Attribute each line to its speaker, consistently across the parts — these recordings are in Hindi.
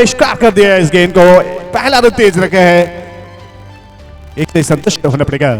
Speaker 1: स्टार्ट कर दिया इस गेंद को, पहला रन तेज रखे है, एक से संतुष्ट होना पड़ेगा।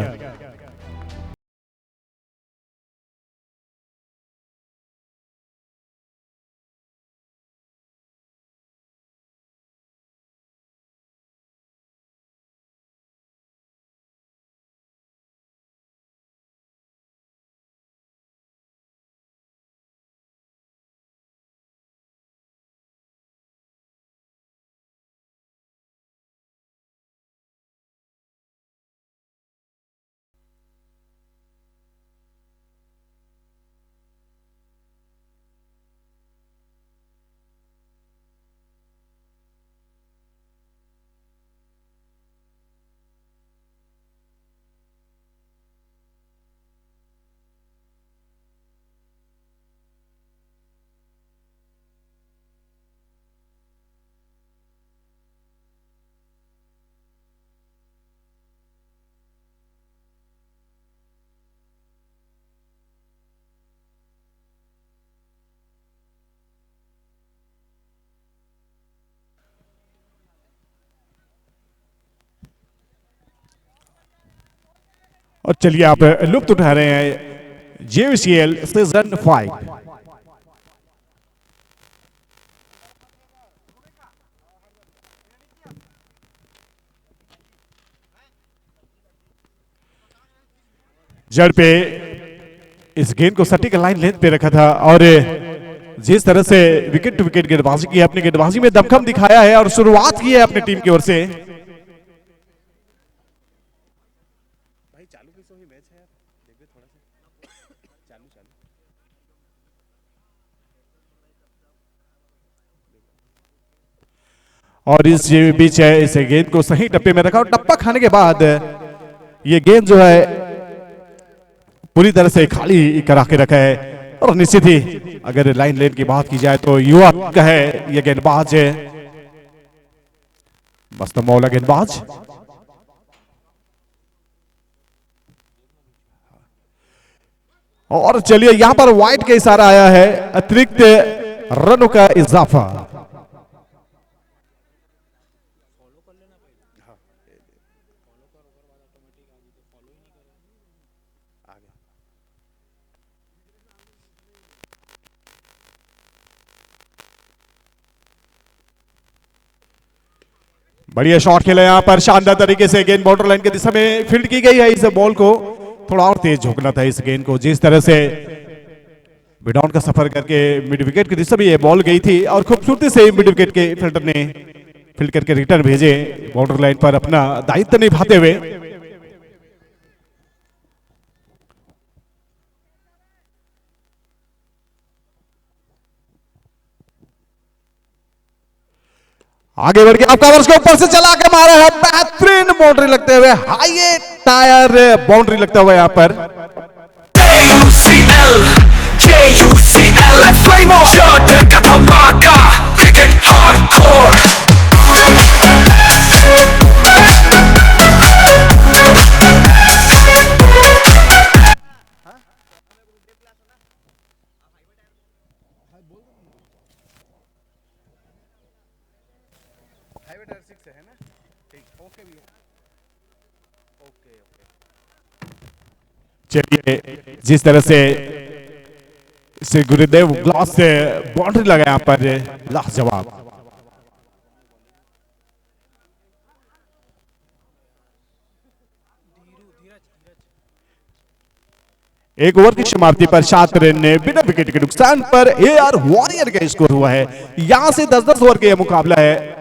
Speaker 1: और चलिए आप लुत्फ उठा रहे हैं JVCL सीजन 5। जड़ पे इस गेंद को सटीक लाइन लेंथ पे रखा था और जिस तरह से विकेट टू विकेट गेंदबाजी की, अपनी गेंदबाजी में दमखम दिखाया है और शुरुआत की है अपनी टीम की ओर से। और इस बीच है इस गेंद को सही टप्पे में रखा और टप्पा खाने के बाद ये गेंद जो है पूरी तरह से खाली करा के रखा है। और निश्चित ही अगर लाइन लेन की बात की जाए तो युवा का है ये गेंदबाज है, मस्त मौला गेंदबाज। और चलिए यहां पर वाइड का इशारा आया है, अतिरिक्त रनों का इजाफा। बढ़िया शॉट खेला यहां पर, शानदार तरीके से गेंद बॉर्डर लाइन की दिशा में फील्ड की गई है। इस बॉल को थोड़ा और तेज झोंकना था इस गेंद को, जिस तरह से मिडाउन का सफर करके मिड विकेट की दिशा में ये बॉल गई थी और खूबसूरती से मिड विकेट के फील्डर ने फील्ड करके रिटर्न भेजे बॉर्डर लाइन पर अपना दायित्व निभाते हुए। आगे बढ़ के आपका वर्ष के ऊपर से चला के मारा है, बेहतरीन बाउंड्री लगते हुए, हाई टायर बाउंड्री लगता हुआ यहां पर। चलिए जिस तरह से गुरुदेव ग्लास से बाउंड्री लगा यहां पर, लाजवाब। एक ओवर की समाप्ति पर 7 रन बिना विकेट के नुकसान पर AR वॉरियर का स्कोर हुआ है। यहां से 10-10 ओवर का यह मुकाबला है।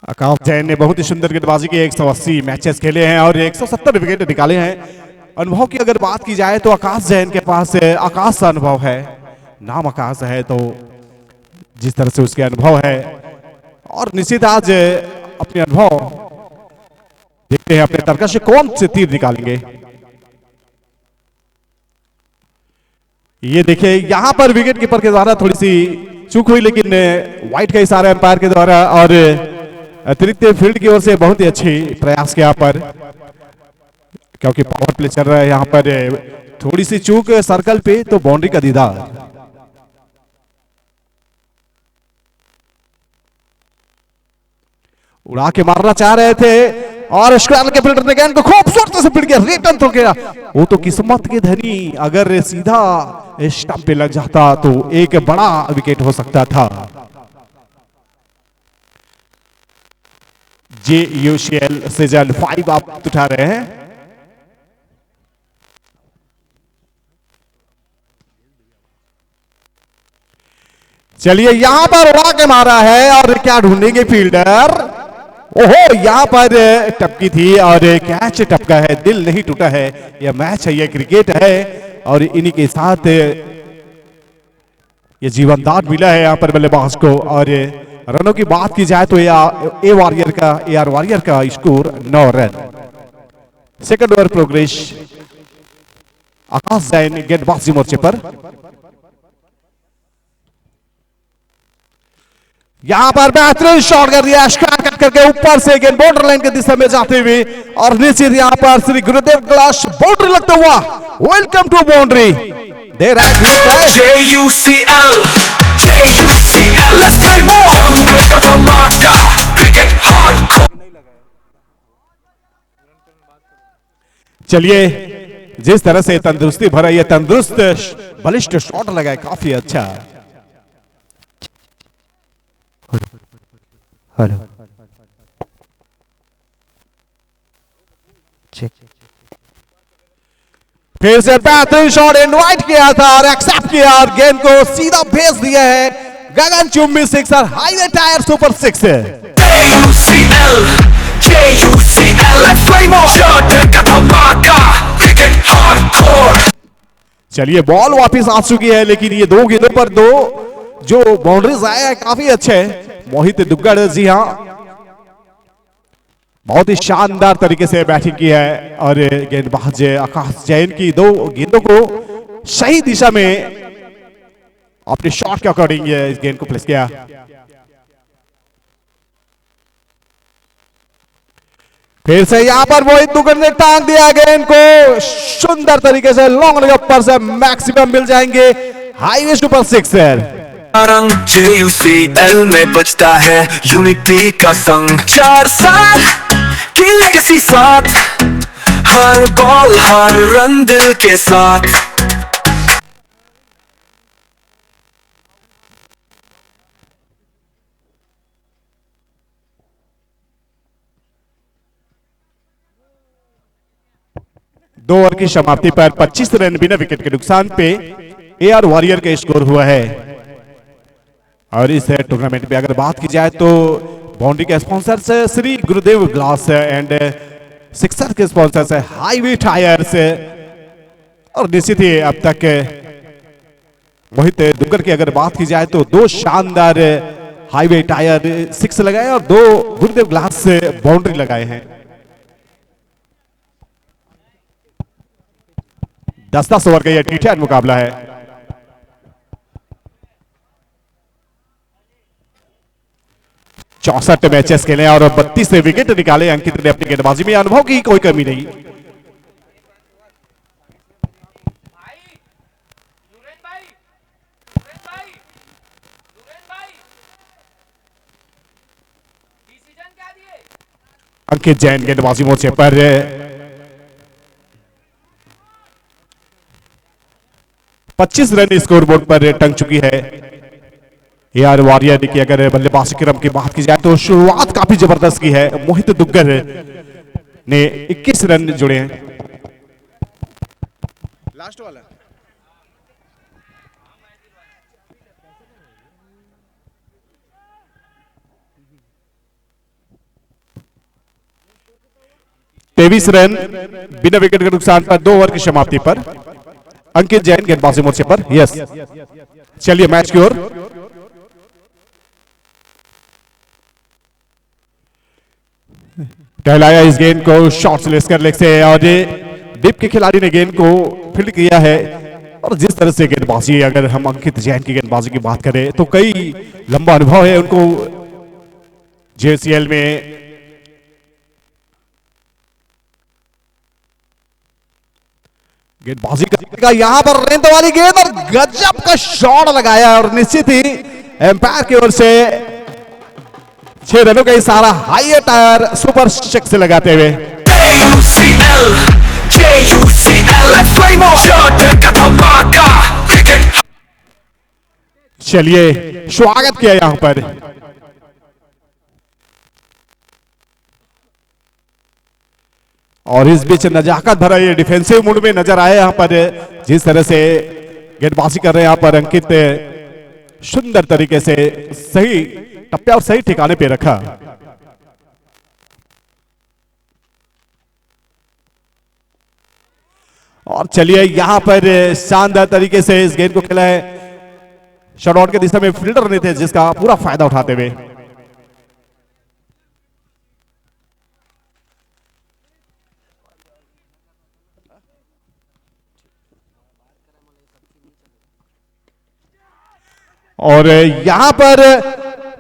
Speaker 1: आकाश जैन ने बहुत ही सुंदर गेंदबाजी की, 180 मैचेस खेले हैं और 170 विकेट निकाले हैं। अनुभव की अगर बात की जाए तो आकाश जैन के पास आकाश का अनुभव है, नाम आकाश है तो जिस तरह से उसके अनुभव है, और निश्चित आज अपने अनुभव देखते हैं अपने तर्कश से कौन से तीर निकालेंगे। ये देखिए यहां पर विकेट कीपर के द्वारा थोड़ी सी चूक हुई, लेकिन व्हाइट का इशारा एम्पायर के द्वारा और अतिरिक्त फील्ड की ओर से बहुत ही अच्छी प्रयास किया पर, क्योंकि पावर प्ले चल रहा है यहां पर। थोड़ी सी चूक सर्कल पे तो बाउंड्री का दीदार। उड़ा के मारना चाह रहे थे और स्क्वायर के फील्डर ने गेंद को खूबसूरती से पीट के रिटर्न तो किया। वो तो किस्मत के धनी, अगर सीधा स्टंप पे लग जाता तो एक बड़ा विकेट हो सकता था। JUCL सीजन 5 आप उठा रहे हैं। चलिए यहां पर उड़ा के मारा है और क्या ढूंढेंगे फील्डर। ओहो, यहां पर टपकी थी और कैच टपका है, दिल नहीं टूटा है। यह मैच है, यह क्रिकेट है और इन्हीं के साथ ये जीवनदान मिला है यहां पर बल्लेबाज को। और रनों की बात की जाए तो AR वॉरियर का score 9 run. Second over progress Akash Jain गेंदबाजी मोर्चे पर। यहां पर बेहतरीन शॉट कर दिया, स्क्वायर कट करके ऊपर से गेंद बॉर्डर लाइन की दिशा में जाते हुए और निश्चित यहां पर श्री गुरुदेव ग्लास बाउंड्री लगता हुआ वेलकम टू बाउंड्री दे रहा है। JUCL let's play more cricket hardcore। चलिए जिस तरह से तंदुरुस्ती भरा ये तंदुरुस्त बलिष्ठ शॉट लगाए, काफी अच्छा। Hello check. फिर से बेहतरीन शॉट इनवाइट किया था और एक्सेप्ट किया और गेंद को सीधा भेज दिया है गगन चुंबी sixer, highway tyre super six. चलिए बॉल वापस आ चुकी है, लेकिन ये दो गेंदों पर दो जो बाउंड्रीज आए हैं काफी अच्छे। मोहित दुग्गड़ जी हाँ बहुत ही शानदार तरीके से बैटिंग की है और गेंदबाज आकाश जैन की दो गेंदों को सही दिशा में अपने शॉट के अकॉर्डिंग इस गेंद को प्लेस किया। फिर से यहां पर मोहित दुग्गड़ ने टांग दिया गेंद को सुंदर तरीके से लॉन्ग लेग पर से मैक्सिमम मिल जाएंगे हाईवे सुपर सिक्सर। JUCL में बजता है यूनिटी का संग, 4 साल की लेगेसी साथ, हर बॉल हर रन दिल के साथ। दो ओवर की समाप्ति पर 25 रन बिना विकेट के नुकसान पे AR वॉरियर का स्कोर हुआ है। और इस टूर्नामेंट में अगर बात की जाए तो बाउंड्री के sponsors Shri Gurudev glass and sixer के स्पॉन्सर्स हाईवे टायर्स और निश्चित ही अब तक मोहित दुग्गड़ की अगर बात की जाए तो 2 शानदार हाईवे टायर 6 लगाए और 2 गुरुदेव ग्लास से बाउंड्री लगाए हैं। 10-10 ओवर का यह T10 मुकाबला है। चौसठ मैचेस खेले और 32 विकेट निकाले अंकित ने अपनी गेंदबाजी में, अनुभव की कोई कमी नहीं। अंकित जैन गेंदबाजी मोर्चे पर 25 रन स्कोरबोर्ड पर टंग चुकी है। AR वॉरियर की अगर बल्लेबाजी क्रम की बात की जाए तो शुरुआत काफी जबरदस्त की है। मोहित दुग्गड़ ने 21 रन जुड़े हैं। लास्ट वाला तेईस रन बिना विकेट के नुकसान पर 2 ओवर की समाप्ति पर अंकित जैन गेंदबाजी मोर्चे पर। यस, चलिए मैच की ओर। टहलाया इस गेंद को शॉट से लेकर लेग से और डिप के खिलाड़ी ने गेंद को फील्ड किया है और जिस तरह से गेंदबाजी, अगर हम अंकित जैन की गेंदबाजी की बात करें तो कई लंबा अनुभव है उनको जेसीएल में। गेंदबाजी का यहां पर रेंद वाली गेंद और गजब का शॉट लगाया और निश्चित ही एम्पायर की ओर से 6 रनों का इशारा हाई टायर सुपर सिक्स से लगाते हुए। चलिए स्वागत किया यहां पर। और इस बीच नजाकत भरा ये डिफेंसिव मूड में नजर आए यहां पर, जिस तरह से गेंदबाजी कर रहे हैं यहां पर अंकित, सुंदर तरीके से सही टप्पे और सही ठिकाने पे रखा। और चलिए यहां पर शानदार तरीके से इस गेंद को खेला है, शॉट आउट के दिशा में फील्डर नहीं थे जिसका पूरा फायदा उठाते हुए। और यहां पर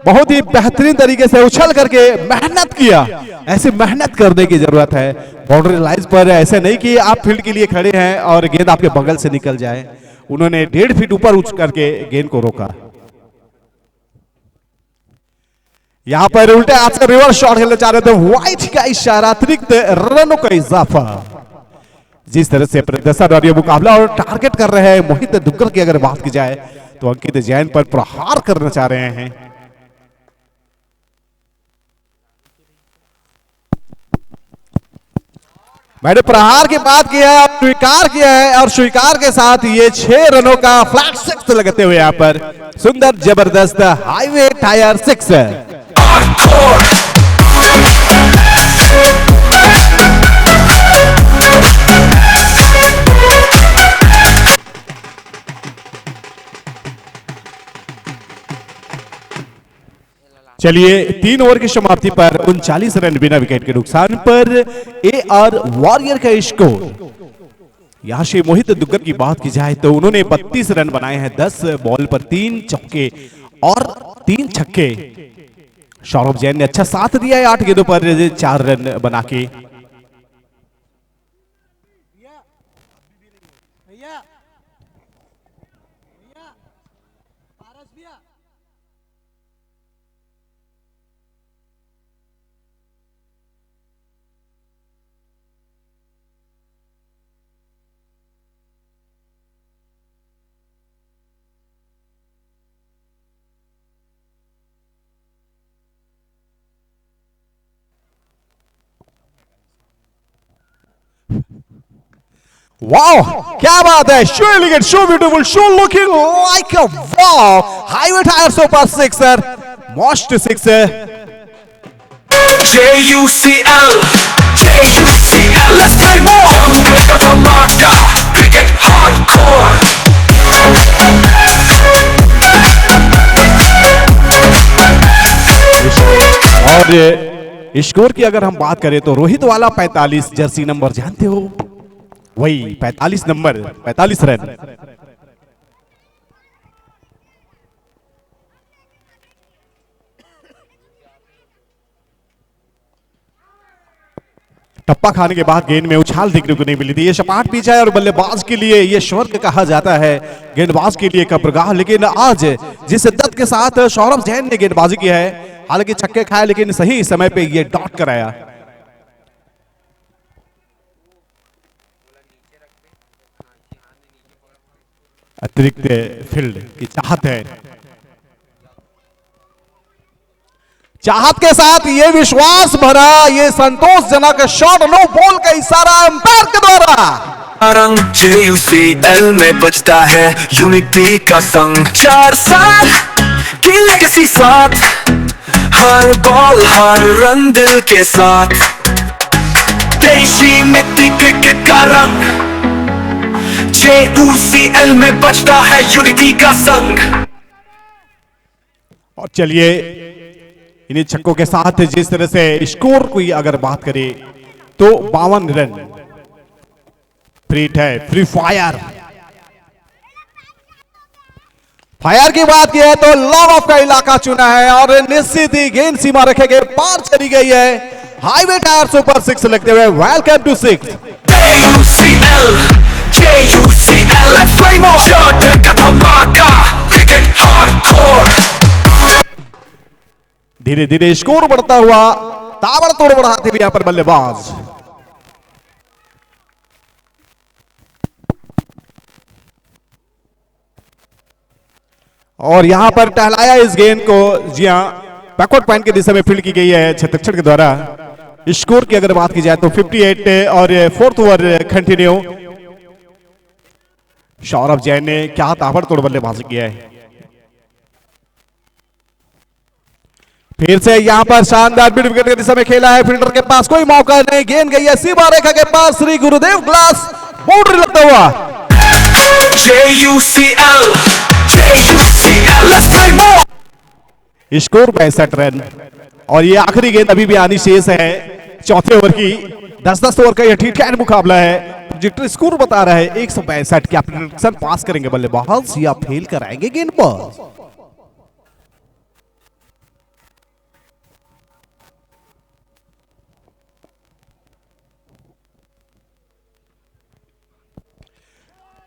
Speaker 1: बहुत ही बेहतरीन तरीके से उछल करके मेहनत किया। ऐसे मेहनत करने की जरूरत है बाउंड्री लाइन पर, ऐसे नहीं कि आप फील्ड के लिए खड़े हैं और गेंद आपके बगल से निकल जाए। उन्होंने 1.5 फीट ऊपर उछ करके गेंद को रोका। यहां पर उल्टे हाथ से रिवर्स शॉट खेलना चाह रहे थे, व्हाइट का इशारा, अतिरिक्त रनों का इजाफा। जिस तरह से प्रदर्शन और ये मुकाबला और टारगेट कर रहे हैं मोहित दुग्गल की अगर बात की जाए तो अंकित जैन पर प्रहार करना चाह रहे हैं। मैंने प्रहार की बात किया है, स्वीकार किया है और स्वीकार के साथ ये 6 रनों का फ्लैट सिक्स लगाते हुए यहां पर सुंदर जबरदस्त हाईवे टायर सिक्स। चलिए 3 ओवर की समाप्ति पर 39 रन बिना विकेट के नुकसान पर एआर वॉरियर का स्कोर। यहां से मोहित दुग्गल की बात की जाए तो उन्होंने 32 रन बनाए हैं, 10 बॉल पर 3 चौके और 3 छक्के। सौरभ जैन ने अच्छा साथ दिया है, 8 गेंदों पर 4 रन बना के। वाओ क्या बात है, show elegant, show beautiful, show looking like a wow highway tyre super sixer, most six. JUCL let's play more cricket hardcore। और स्कोर की अगर हम बात करें तो रोहित वाला 45 जर्सी नंबर जानते हो, वही 45 नंबर, 45 रन। टप्पा खाने के बाद गेंद में उछाल देखने को नहीं मिली थी। ये सपाट पिच है और बल्लेबाज के लिए ये स्वर्ग कहा जाता है, गेंदबाज के लिए कब्रगाह। लेकिन आज जिस शिद्दत के साथ सौरभ जैन ने गेंदबाजी की है, हालांकि छक्के खाए लेकिन सही समय पे ये डॉट कराया। अतिरिक्त फील्ड की चाहत है, चाहत के साथ ये विश्वास भरा, ये संतोषजनक शॉट, नो बॉल का इशारा अंपायर के द्वारा।
Speaker 2: रंग JUCL में बजता है यूनिटी का संग, 4 साल की लेगेसी साथ, हर बॉल हर रन दिल के साथ, देशी मिट्टी क्रिकेट का रंग, JUCL में बजता है यूनिटी का संग।
Speaker 1: और चलिए इन्हीं छक्कों के साथ जिस तरह से स्कोर की अगर बात करें तो 52 रन, फ्री है, फ्री फायर। फायर की बात की है तो लॉन्ग ऑफ का इलाका चुना है और निश्चित ही गेंद सीमा रखे गए पार चली गई है। हाईवे टायर सुपर 6 लगते हुए वेलकम टू 6। धीरे धीरे स्कोर बढ़ता हुआ ताबड़तोड़ बढ़ाते हुए यहां पर बल्लेबाज। और यहां पर टहलाया इस गेंद को, जी हां, बैकवर्ड पॉइंट की दिशा में फील्ड की गई है छत्तीसगढ़ के द्वारा। स्कोर की अगर बात की जाए तो 58 और fourth over continue. Saurabh Jain ने क्या ताबड़तोड़ बल्लेबाजी किया है। फिर से यहां पर शानदार मिड विकेट की दिशा में खेला है, फील्डर के पास कोई मौका नहीं, गेंद गई है सीमा रेखा के पास, श्री गुरुदेव ग्लास बाउंड्री लगता हुआ। स्कोर 62 रन और ये आखिरी गेंद अभी भी आनी शेष है चौथे ओवर की। 10-10 ओवर का यह ठीक मुकाबला है। जितना स्कोर बता रहा है 162। क्या प्रेडिक्शन पास करेंगे बल्लेबाज या फेल कराएंगे गेंदबाज?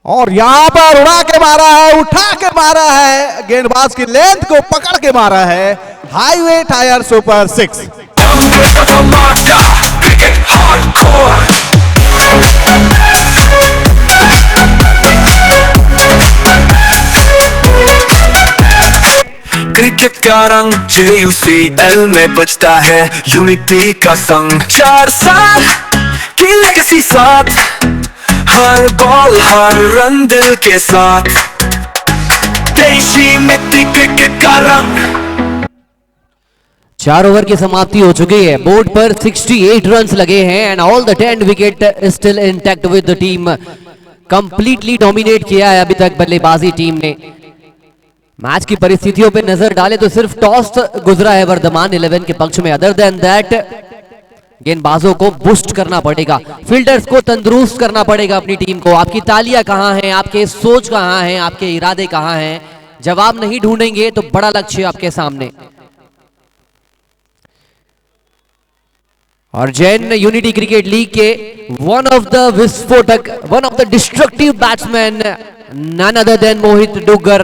Speaker 1: और यहां पर उड़ा के मारा है, उठा के मारा है, गेंदबाज की लेंथ को पकड़ के मारा है। Highway tyre super 6।
Speaker 2: क्रिकेट का रंग JUCL में बजता है, यूनिटी का संग 4 साल की लेगेसी साथ, हर बॉल हर रन दिल के साथ, देशी मिट्टी क्रिकेट का रंग।
Speaker 3: 4 ओवर की समाप्ति हो चुकी है। बोर्ड पर 68 रन्स लगे हैं and all the 10 wicket still intact with the team. Completely dominate किया है अभी तक बल्लेबाजी टीम ने। मैच की परिस्थितियों पे नजर डाले तो सिर्फ टॉस गुजरा है वर्धमान 11 के पक्ष में। अदर देन दैट गेंदबाजों को बूस्ट करना पड़ेगा, फील्डर्स को तंदुरुस्त करना पड़ेगा अपनी टीम को। आपकी तालियां कहां हैं, आपके सोच कहां हैं, आपके इरादे कहां हैं? जवाब नहीं ढूंढेंगे तो बड़ा लक्ष्य आपके सामने। और जैन यूनिटी क्रिकेट लीग के वन ऑफ द विस्फोटक, one of the destructive batsman, none other than Mohit Duggar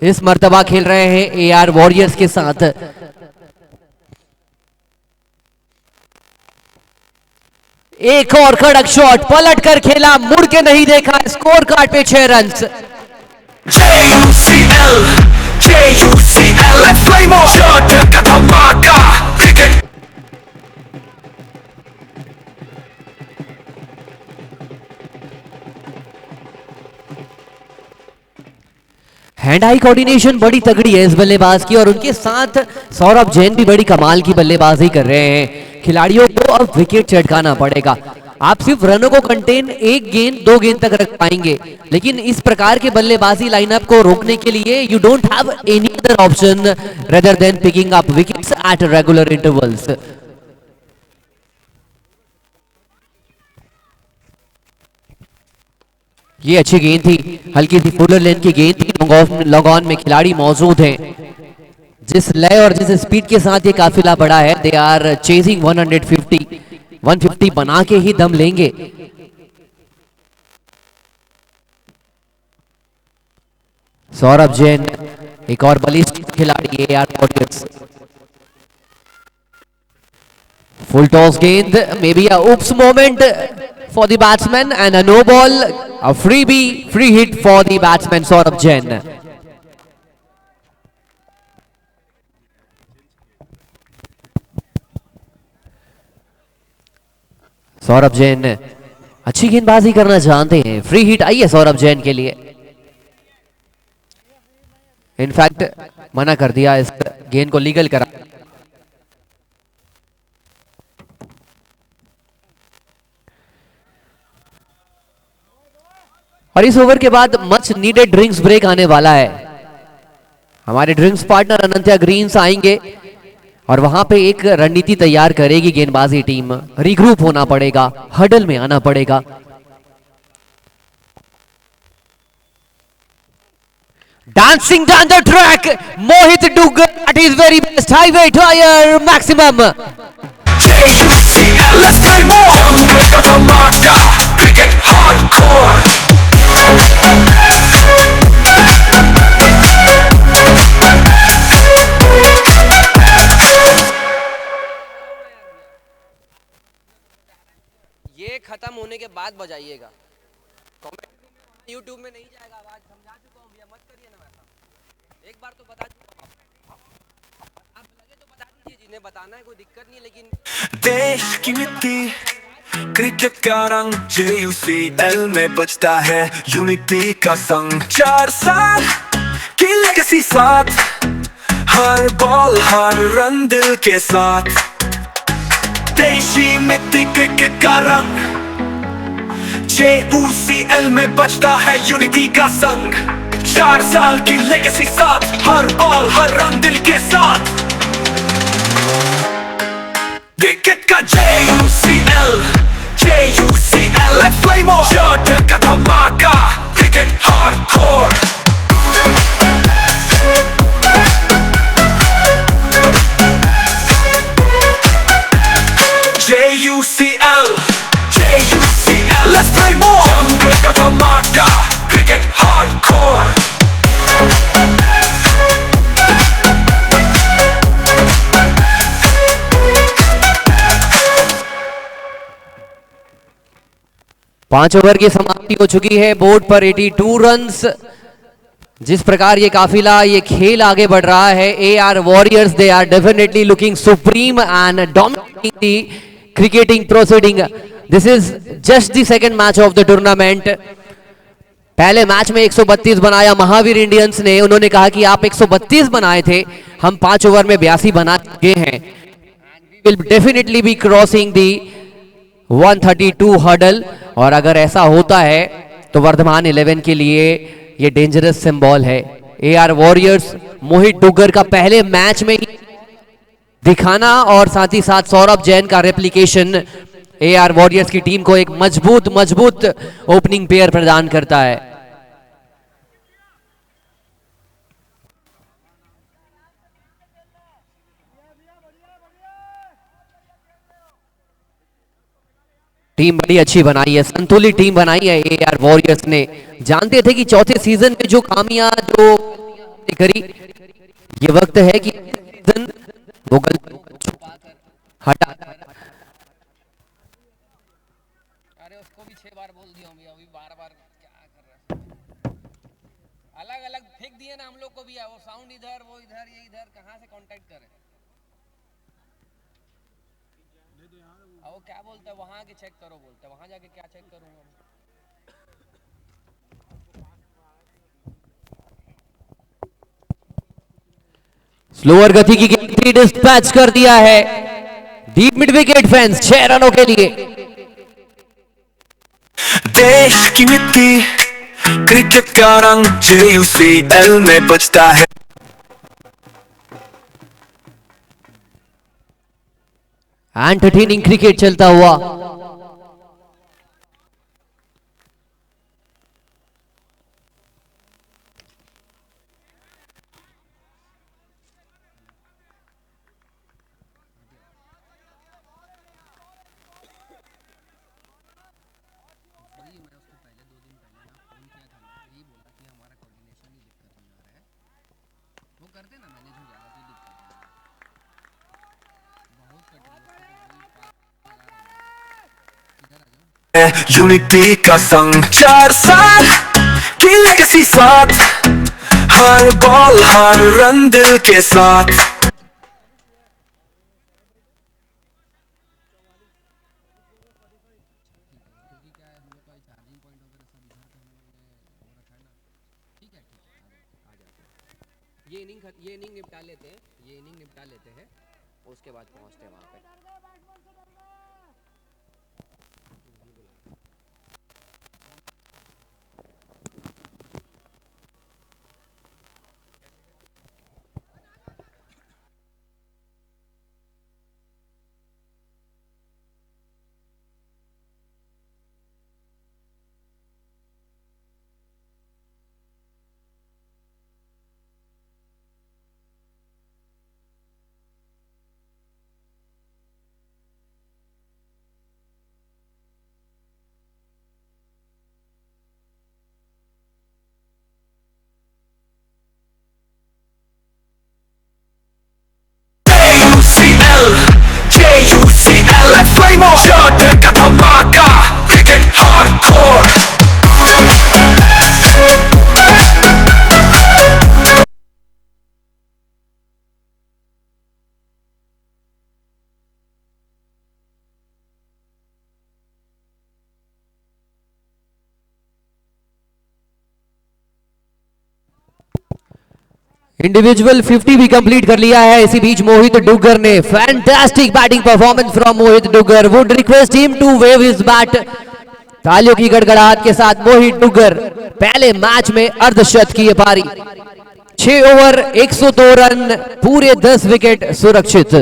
Speaker 3: इस मर्तबा खेल रहे हैं AR वॉरियर्स के साथ। एक और कड़क शॉट, पलट कर खेला, मुड़ के नहीं देखा, स्कोर कार्ड पे 6 रन। हैंड आई कोऑर्डिनेशन बड़ी तगड़ी है इस बल्लेबाज की और उनके साथ सौरभ जैन भी बड़ी कमाल की बल्लेबाजी कर रहे हैं। खिलाड़ियों को अब विकेट चटकाना पड़ेगा। आप सिर्फ रनों को कंटेन 1 गेंद 2 गेंद तक रख पाएंगे, लेकिन इस प्रकार के बल्लेबाजी लाइनअप को रोकने के लिए you don't have any other option rather than picking up wickets at regular intervals. ये अच्छी गेंद थी, हल्की सी फुलर लेंथ की गेंद थी। लॉन्ग ऑन में खिलाड़ी मौजूद हैं। जिस लय और जिस स्पीड के साथ ये काफिला बढ़ा है, दे आर चेजिंग 150 बना के ही दम लेंगे। सौरभ जैन एक और बलिष्ठ खिलाड़ी AR वॉरियर्स। फुल टॉस गेंद, may be a oops moment for the batsman and a no ball, a free hit for the batsman Saurabh Jain. Saurabh Jain अच्छी गेंदबाजी करना जानते हैं। फ्री हिट आई है सौरभ जैन के लिए। इनफैक्ट मना कर दिया, इस गेंद को लीगल करा। और इस ओवर के बाद मच नीडेड ड्रिंक्स ब्रेक आने वाला है। हमारे ड्रिंक्स पार्टनर अनंत्या ग्रीन्स आएंगे और वहां पे एक रणनीति तैयार करेगी गेंदबाजी टीम। रिग्रुप होना पड़ेगा, हडल में आना पड़ेगा। Dancing down the track, Mohit Dugar at his very best, highway tire maximum.
Speaker 2: JUCL, let's play more. Jungle का धमाका, cricket hardcore.
Speaker 3: ये खत्म होने के बाद बजाइएगा, कमेंट यूट्यूब में नहीं जाएगा आवाज, समझा चुका हूँ भैया, मत करिए ना वैसा, एक बार तो बता चुका हूँ, आप लगे तो बता दीजिए, जिन्हें बताना है कोई दिक्कत नहीं, लेकिन
Speaker 2: देश की मिट्टी, क्रिकेट का रंग, JUCL में बजता है यूनिटी का संग। 4 साल की लेगेसी साथ, हर बॉल हर रन दिल के साथ। देशी मिट्टी क्रिकेट का रंग, JUCL में बजता है यूनिटी का संग। 4 साल की लेगेसी साथ, हर बॉल हर रन दिल के साथ। क्रिकेट का JUCL, let's play more. Jungle का धमाका, cricket hardcore. JUCL, let's play more. Jungle का धमाका, cricket hardcore.
Speaker 3: पांच ओवर की समाप्ति हो चुकी है, बोर्ड पर 82 रन्स। जिस प्रकार ये काफिला, ये खेल आगे बढ़ रहा है, AR warriors they are definitely looking supreme and dominating the cricketing proceeding. This is just the second match of the tournament. पहले मैच में 132 बनाया महावीर इंडियंस ने, उन्होंने कहा कि आप 132 बनाए थे, हम 5 ओवर में 82 बना चुके हैं। Will definitely be crossing the 132 hurdle, और अगर ऐसा होता है तो वर्धमान 11 के लिए ये डेंजरस सिंबल है। AR वॉरियर्स मोहित डुगर का पहले मैच में ही दिखाना और साथ ही साथ सौरभ जैन का रेप्लिकेशन AR वॉरियर्स की टीम को एक मजबूत ओपनिंग पेयर प्रदान करता है। टीम बड़ी अच्छी बनाई है, संतुलित टीम बनाई है AR वॉरियर्स ने। जानते थे कि चौथे सीजन में जो खामियां जो करी, ये वक्त है कि सीजन वो हटा।
Speaker 4: अरे उसको भी 6 बार बोल दिया हूँ, अभी बार-बार क्या कर रहा है। अलग-अलग फेंक दिए ना हम लोग को भी, वो साउंड इधर, वो इधर, ये इधर, कहाँ से कांटेक्ट करें। वो क्या बोलते हैं, वहाँ आके चेक करो बोलते हैं, वहाँ जाके क्या चेक करूँगा।
Speaker 3: स्लोअर गति की गेंद डिस्पैच कर दिया है डीप मिड विकेट फेंस 6 रनों के लिए।
Speaker 2: देश की मिट्टी, क्रिकेट का रंग, JUCL में बजता है।
Speaker 3: एंटरटेनिंग क्रिकेट चलता हुआ।
Speaker 2: यूनिटी का संग। 4 साल की लेगेसी साथ, हर बॉल हर रन दिल के साथ।
Speaker 3: ये इनिंग निपटा लेते हैं, ये इनिंग निपटा लेते हैं, उसके बाद पहुंचते हैं वहां पे। इंडिविजुअल 50 भी कंप्लीट कर लिया है। इसी बीच मोहित डुगर ने fantastic batting performance from Mohit Dugar. Would request him to wave his bat. तालियों की गड़गड़ाहट के साथ मोहित डुगर पहले मैच में अर्धशत की ये पारी। 6 ओवर 102 रन, पूरे 10 विकेट सुरक्षित।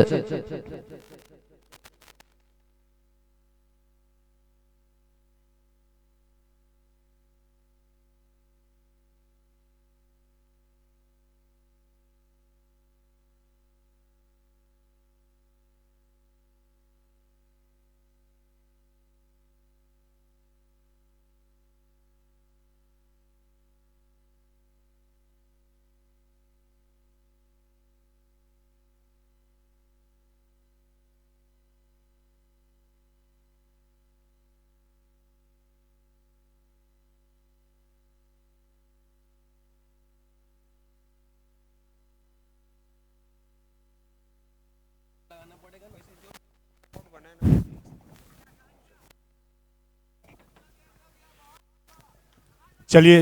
Speaker 1: चलिए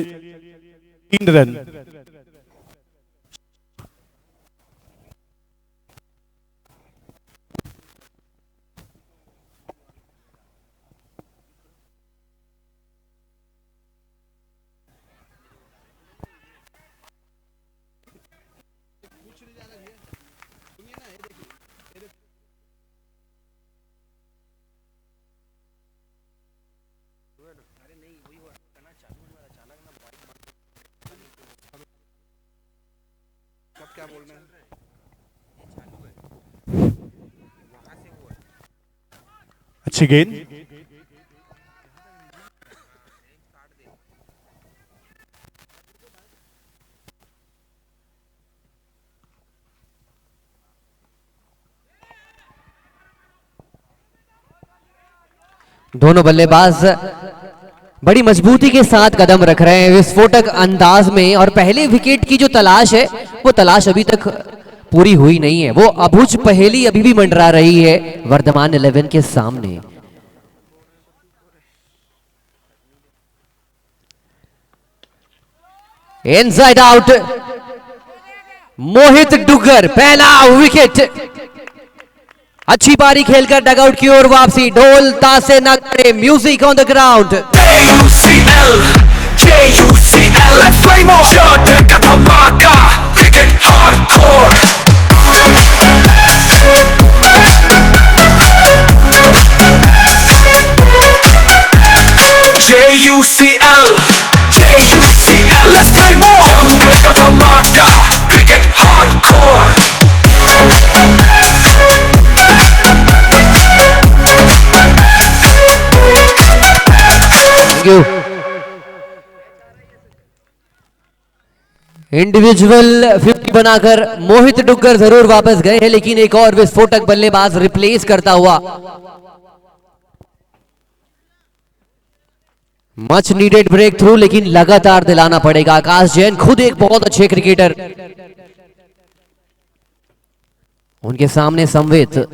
Speaker 1: 3 रन। अच्छी गेंद।
Speaker 3: दोनों बल्लेबाज बड़ी मजबूती के साथ कदम रख रहे हैं विस्फोटक अंदाज में, और पहले विकेट की जो तलाश है वो तलाश अभी तक पूरी हुई नहीं है। वो अबुझ पहेली अभी भी मंडरा रही है वर्धमान 11 के सामने। इनसाइड आउट, मोहित डुगर पहला विकेट। अच्छी पारी खेलकर डगआउट की ओर वापसी। ढोल तासे नगाड़े, music on the ground.
Speaker 2: JUCL, let's play more. Cricket hardcore.
Speaker 3: Thank you. Individual 50 बनाकर मोहित डुग्गर जरूर वापस गए हैं, लेकिन एक और विस्फोटक बल्लेबाज रिप्लेस करता हुआ। मच नीडेड ब्रेक थ्रू, लेकिन लगातार दिलाना पड़ेगा। आकाश जैन खुद एक बहुत अच्छे क्रिकेटर, उनके सामने संवेद।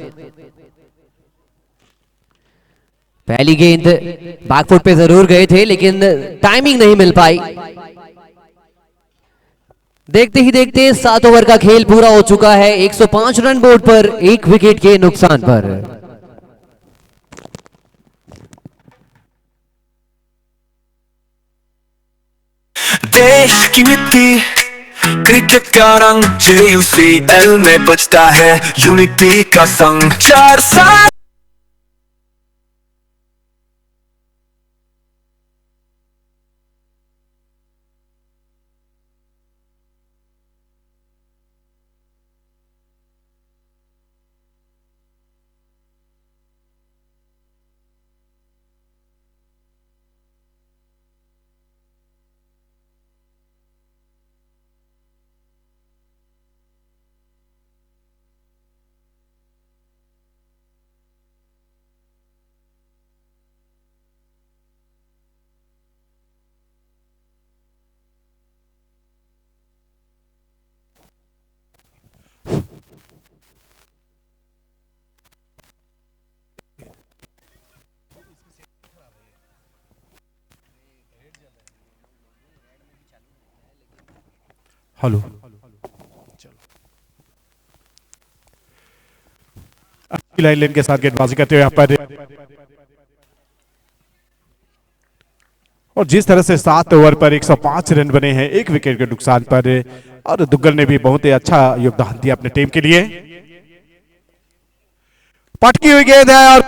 Speaker 3: पहली गेंद बैकफुट पे जरूर गए थे, लेकिन टाइमिंग नहीं मिल पाई। देखते ही देखते 7 ओवर का खेल पूरा हो चुका है। 105 रन बोर्ड पर, 1 विकेट के नुकसान पर।
Speaker 2: देश की मिट्टी, क्रिकेट का रंग, JUCL में बजता है यूनिटी का संग। 4 साल
Speaker 1: हेलो। लाइन लेन के साथ गेंदबाजी करते हुए यहाँ पर, और जिस तरह से 7 ओवर पर 105 रन बने हैं 1 विकेट के नुकसान पर, और दुग्गल ने भी बहुत ही अच्छा योगदान दिया अपने टीम के लिए। पटकी हुई गेंद है और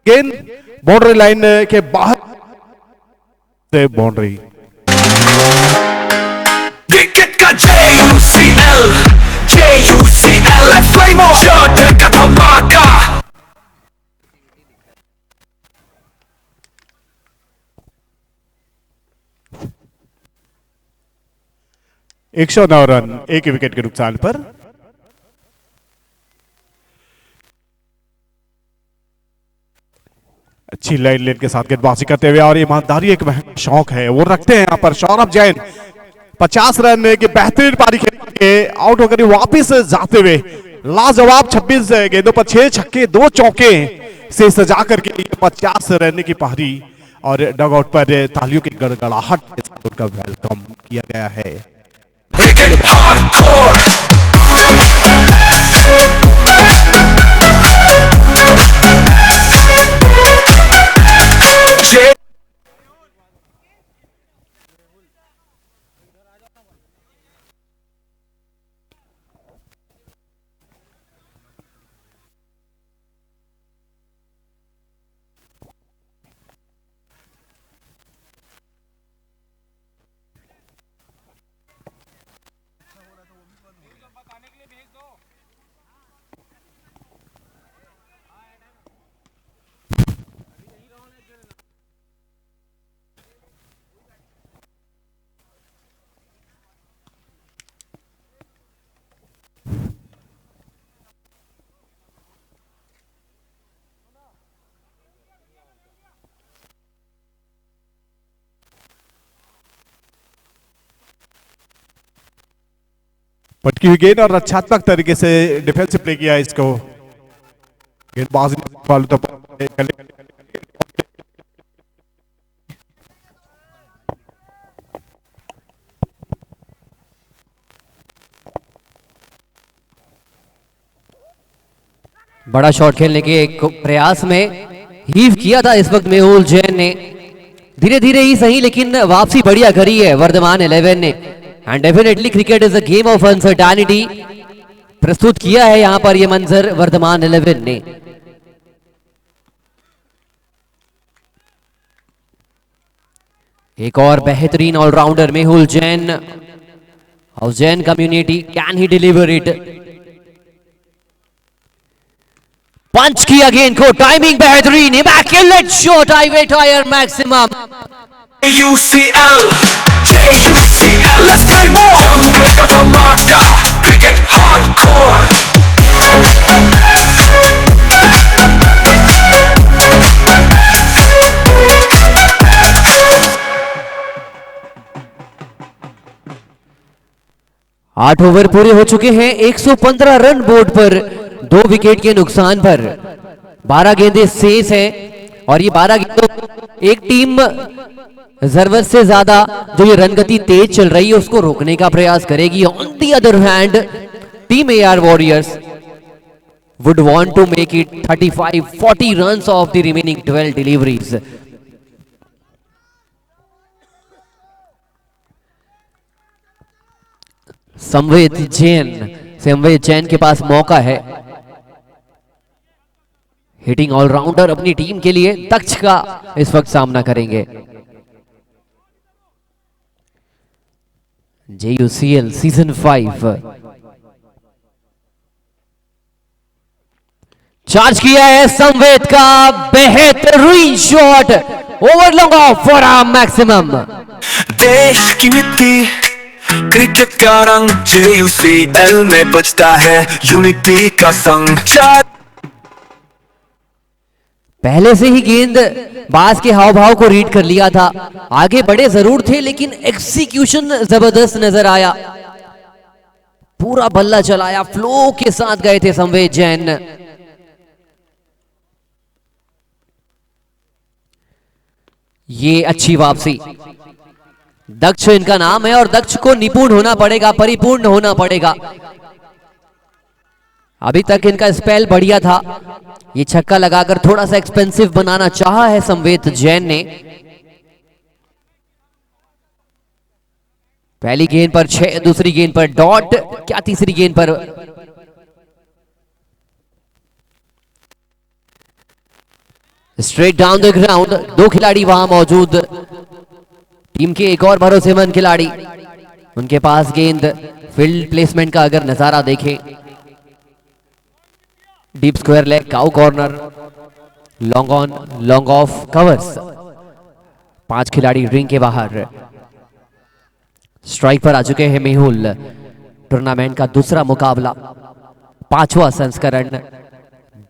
Speaker 1: गेंद बाउंड्री लाइन के बाहर से बाउंड्री।
Speaker 2: विकेट का JUCL फ्लेमो शॉट का धमाका।
Speaker 1: 109 रन 1 विकेट के नुकसान पर। अच्छी लाइन लेन के साथ गेंदबाजी करते हुए, और ईमानदारी एक शौक है वो रखते हैं यहाँ पर सौरभ जैन। 50 रन की बेहतरीन पारी खेल के आउट होकर वापिस जाते हुए लाजवाब 26 गेंदों पर 6 छक्के 2 चौके से सजा करके 50 रन की पारी, और डगआउट पर तालियों की गड़गड़ाहट के साथ उनका वेलकम किया गया है। पटकी हुई गेंद और रक्षात्मक तरीके से डिफेंसिव प्ले किया इसको। गेंदबाजी तो
Speaker 3: बड़ा शॉट खेलने के एक प्रयास में हीव किया था इस वक्त मेहुल जैन ने, धीरे धीरे ही सही लेकिन वापसी बढ़िया करी है वर्धमान 11 ने। And definitely cricket is a game of uncertainty, प्रस्तुत किया है यहां पर यह मंजर वर्धमान 11 ने। एक और बेहतरीन allrounder Mehul Jain, how Jain community, can he deliver it. Punch किया गेंद को, टाइमिंग बेहतरीन, immaculate shot, highway tyre maximum.
Speaker 2: JUCL let's play more। जंगल का धमाका, क्रिकेट हार्डकोर।
Speaker 3: 8 ओवर पूरे हो चुके हैं, 115 रन बोर्ड पर 2 विकेट के नुकसान पर। 12 गेंदें शेष हैं और ये 12 गेंदों एक टीम जरूरत से ज्यादा जो ये रन गति तेज चल रही है उसको रोकने का प्रयास करेगी। On the other hand team AR warriors would want to make it 35-40 runs of the remaining 12 deliveries। संवेद जैन के पास मौका है, हिटिंग ऑलराउंडर अपनी टीम के लिए दक्ष का इस वक्त सामना करेंगे। JUCL सीजन 5 चार्ज किया है संवेद का, बेहतरीन shot, over long off for a maximum.
Speaker 2: देश की मिट्टी, क्रिकेट का रंग, JUCL में बजता है यूनिटी का संग।
Speaker 3: पहले से ही गेंद बाज के हाव भाव को रीड कर लिया था, आगे बढ़े जरूर थे लेकिन एग्जीक्यूशन जबरदस्त नजर आया, पूरा बल्ला चलाया, फ्लो के साथ गए थे संवेद जैन। ये अच्छी वापसी, दक्ष इनका नाम है और दक्ष को निपुण होना पड़ेगा, परिपूर्ण होना पड़ेगा। अभी तक इनका स्पेल बढ़िया था, ये छक्का लगाकर थोड़ा सा एक्सपेंसिव बनाना चाहा है संवेद जैन ने। पहली गेंद पर 6, दूसरी गेंद पर डॉट, क्या तीसरी गेंद पर स्ट्रेट डाउन द ग्राउंड। 2 खिलाड़ी वहां मौजूद, टीम के एक और भरोसेमंद खिलाड़ी, उनके पास गेंद। फील्ड प्लेसमेंट का अगर नजारा देखें, deep square leg, cow corner, long on, long off, covers. 5 खिलाड़ी रिंग के बाहर। स्ट्राइक पर आ चुके हैं मेहुल। टूर्नामेंट का दूसरा मुकाबला, 5वां संस्करण,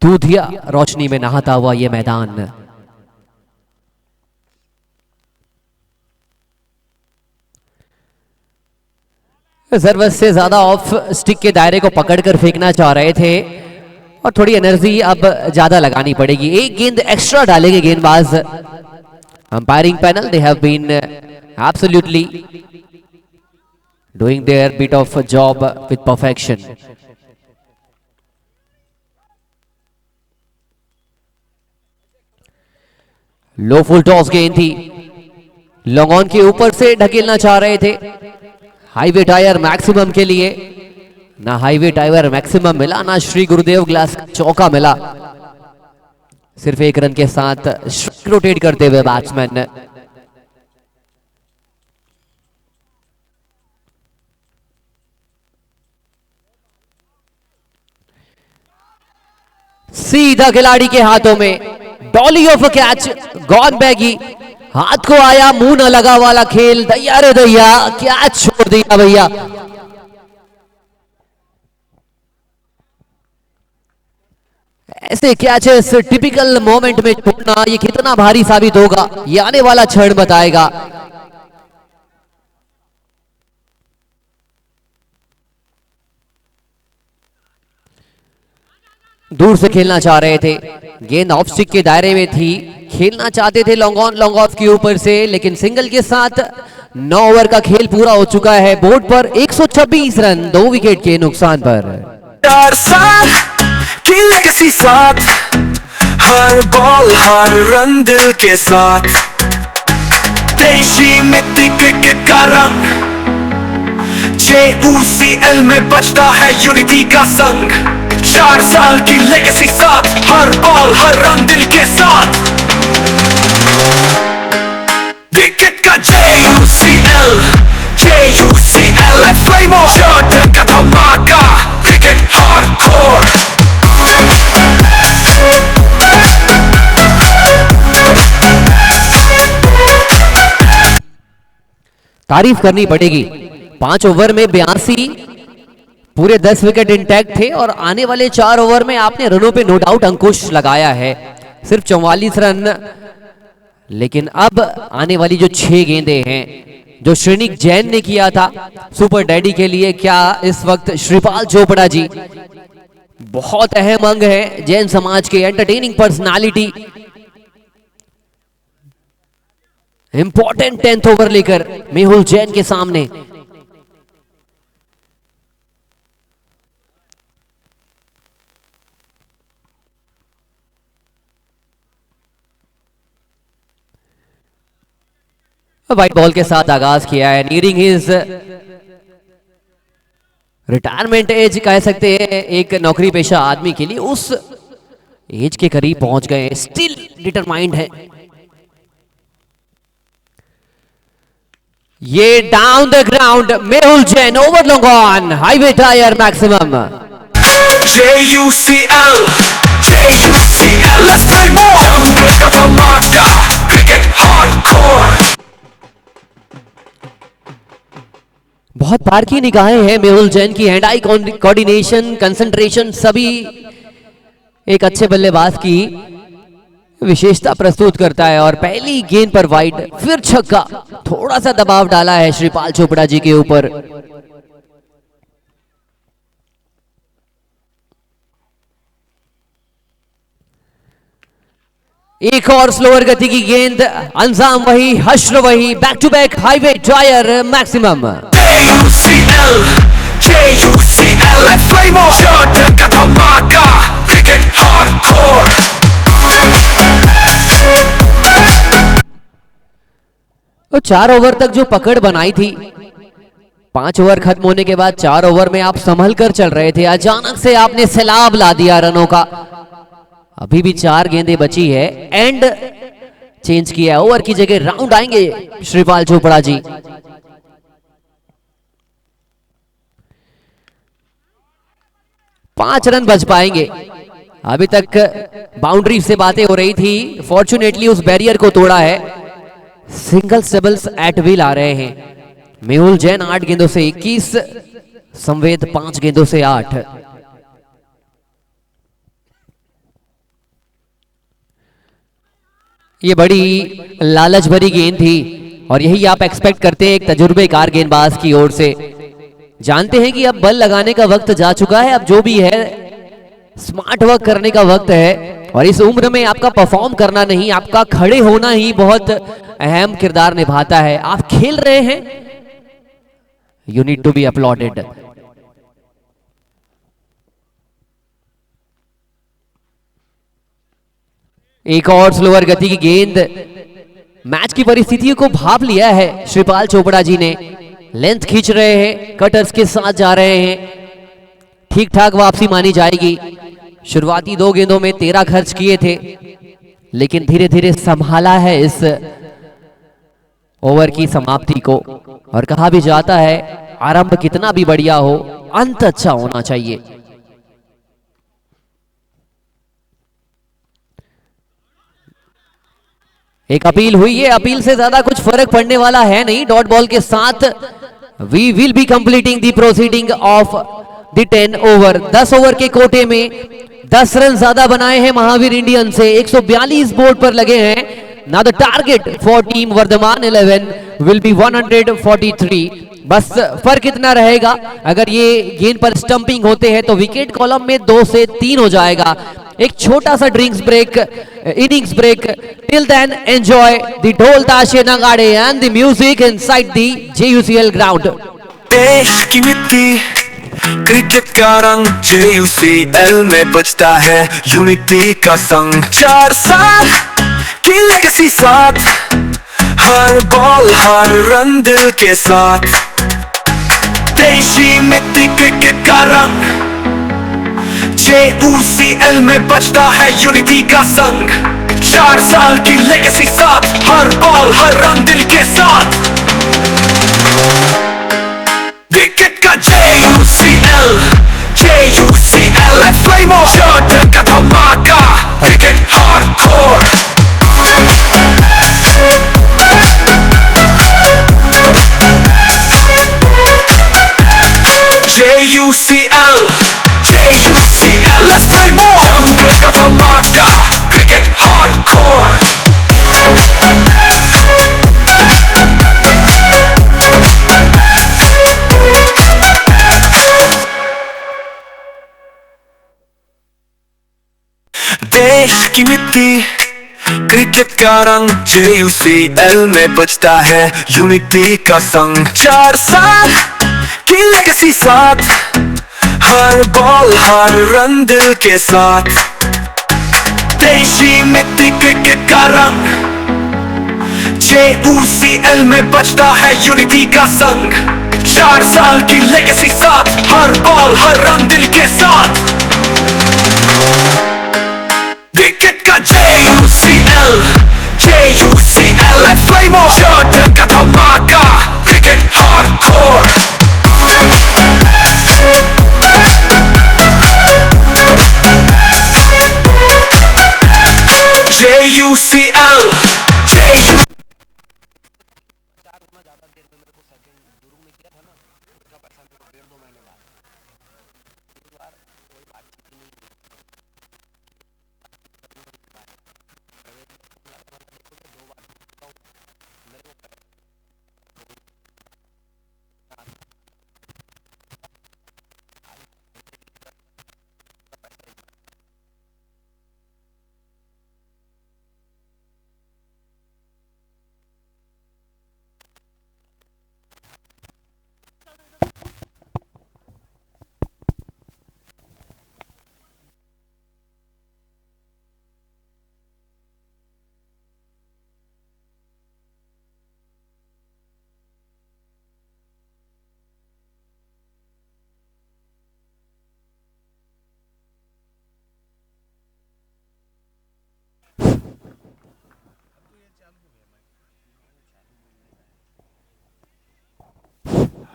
Speaker 3: दूधिया रोशनी में नहाता हुआ यह मैदान। जरूरत से ज्यादा ऑफ स्टिक के दायरे को पकड़कर फेंकना चाह रहे थे और थोड़ी एनर्जी अब ज्यादा लगानी पड़ेगी। एक गेंद एक्स्ट्रा डालेंगे गेंदबाज। Umpiring panel, they have been absolutely doing their bit of job with perfection. Low full toss गेंद थी, लॉन्ग ऑन के ऊपर से ढकेलना चाह रहे थे। हाईवे टायर मैक्सिमम के लिए, ना हाईवे टायर मैक्सिमम मिला, ना श्री गुरुदेव ग्लास चौका मिला। सिर्फ 1 रन के साथ रोटेट करते हुए बैट्समैन। सीधा खिलाड़ी के हाथों में, Dolly of a catch, gone baggy. हाथ को आया, मुंह न लगा वाला खेल। दैया रे दैया, कैच छोड़ दिया भैया। ऐसे कैचेस टिपिकल मोमेंट में छोड़ना, ये कितना भारी साबित होगा, ये आने वाला क्षण बताएगा। दूर से खेलना चाह रहे थे, गेंद ऑफ स्टिक के दायरे में थी, खेलना चाहते थे लॉन्ग ऑन लॉन्ग ऑफ के ऊपर से, लेकिन सिंगल के साथ 9 ओवर का खेल पूरा हो चुका है। बोर्ड पर 126 रन, 2 विकेट के नुकसान पर।
Speaker 2: 4 साल की लेगेसी साथ, हर बॉल हर रन दिल के साथ। देशी मिट्टी क्रिकेट का रंग, JUCL में बजता है यूनिटी का संग। 4 साल की लेगेसी साथ, हर बॉल हर रन दिल के साथ। क्रिकेट का JUCL है फ्लेम ऑफ का धमाका, क्रिकेट हार्डकोर।
Speaker 3: तारीफ करनी पड़ेगी, 5 ओवर में 82, पूरे 10 विकेट इंटैक्ट थे और आने वाले 4 ओवर में आपने रनों पे नो डाउट अंकुश लगाया है। सिर्फ 44 रन, लेकिन अब आने वाली जो 6 गेंदें हैं, जो श्रेनिक जैन ने किया था सुपर डैडी के लिए, क्या इस वक्त श्रीपाल चोपड़ा जी बहुत अहम अंग है जैन समाज के, entertaining personality. Important 10th over लेकर मेहुल जैन के सामने। व्हाइट बॉल के साथ आगाज किया है, नीरिंग हिज रिटायरमेंट एज कह सकते हैं एक नौकरी पेशा आदमी के लिए, उस एज के करीब पहुंच गए, स्टिल डिटरमाइंड है। ये down the ground, Mehul Jain over long on, highway tyre maximum.
Speaker 2: JUCL let's play more, का धमाका, क्रिकेट हार्डकोर।
Speaker 3: बहुत पार की निगाहें हैं मेहुल जैन की, हैंड आई कोऑर्डिनेशन, कंसंट्रेशन सभी एक अच्छे बल्लेबाज की विशेषता प्रस्तुत करता है। और पहली गेंद पर वाइड, फिर छक्का, थोड़ा सा दबाव डाला है श्रीपाल चोपड़ा जी के ऊपर। एक और स्लोअर गति की गेंद, अंजाम वही, हश्र वही, back to back highway tyre maximum.
Speaker 2: JUCL UCL at Flame Jordan का धमाका क्रिकेट हार्डकोर।
Speaker 3: तो 4 ओवर तक जो पकड़ बनाई थी, 5 ओवर खत्म होने के बाद 4 ओवर में आप संभल कर चल रहे थे, अचानक से आपने सैलाब ला दिया रनों का। अभी भी 4 गेंदें बची है, एंड चेंज किया, ओवर की जगह राउंड आएंगे श्रीपाल चोपड़ा जी। पांच रन बच पाएंगे। अभी तक बाउंड्री से बातें हो रही थी, फॉर्चुनेटली उस बैरियर को तोड़ा है। सिंगल डबल्स एट विल आ रहे हैं। मेहुल जैन 8 गेंदों से 21, संवेद 5 गेंदों से 8। ये बड़ी लालच भरी गेंद थी और यही आप एक्सपेक्ट करते हैं एक तजुर्बेकार गेंदबाज की ओर से। जानते हैं कि अब बल लगाने का वक्त जा चुका है, अब जो भी है स्मार्ट वर्क करने का वक्त है, और इस उम्र में आपका परफॉर्म करना नहीं, आपका खड़े होना ही बहुत अहम किरदार निभाता है। आप खेल रहे हैं, you need to be uploaded. एक और स्लोअर गति की गेंद, मैच की परिस्थितियों को भाप लिया है श्रीपाल चोपड़ा जी ने। लेंथ खींच रहे हैं, कटर्स के साथ जा रहे हैं, ठीक ठाक वापसी मानी जाएगी। शुरुआती 2 गेंदों में 13 खर्च किए थे, लेकिन धीरे धीरे संभाला है इस ओवर की समाप्ति को। और कहा भी जाता है आरंभ कितना भी बढ़िया हो, अंत अच्छा होना चाहिए। एक अपील हुई है, अपील से ज्यादा कुछ फर्क पड़ने वाला है नहीं। डॉट बॉल के साथ we will be completing the proceeding of the 10 over. 10 over के कोटे में 10 रन ज्यादा बनाए हैं महावीर इंडियन से, 142 बोर्ड पर लगे हैं। Now the target for team Varthaman 11 will be 143। बस फर्क इतना रहेगा, अगर ये गेंद पर स्टंपिंग होते हैं तो विकेट कॉलम में 2 से 3 हो जाएगा। एक छोटा सा drinks break, innings break. Till then enjoy the dhol tashe nagade and the music inside the JUCL ground.
Speaker 2: देश की मिट्टी, क्रिकेट का रंग, JUCL में बजता है यूनिटी का संग। 4 साल की लेगेसी साथ, हर बॉल हर रन दिल के साथ। देशी मिट्टी क्रिकेट का रंग, JUCL में बजता है यूनिटी का संग। 4 साल की लेगेसी साथ, हर बॉल हर रन दिल के साथ। क्रिकेट का JUCL, JUCL है फ्लेम जॉर्डन का धमाका क्रिकेट हार्डकोर। JUCL, JUCL है फ्लेम जॉर्डन का धमाका क्रिकेट हार्डकोर। देश की मिट्टी, क्रिकेट का रंग, JUCL में बजता है यूनिटी का संग। 4 साल की लेगेसी साथ, हर बॉल हर रन दिल के साथ। देशी मिट्टी क्रिकेट का रंग, JUCL में बजता है यूनिटी का संग। 4 साल की लेगेसी साथ, हर बॉल हर रन दिल के साथ। क्रिकेट का JUCL, JUCL है फ्लेम जॉर्डन का धमाका cricket hardcore. JUCL, JUCL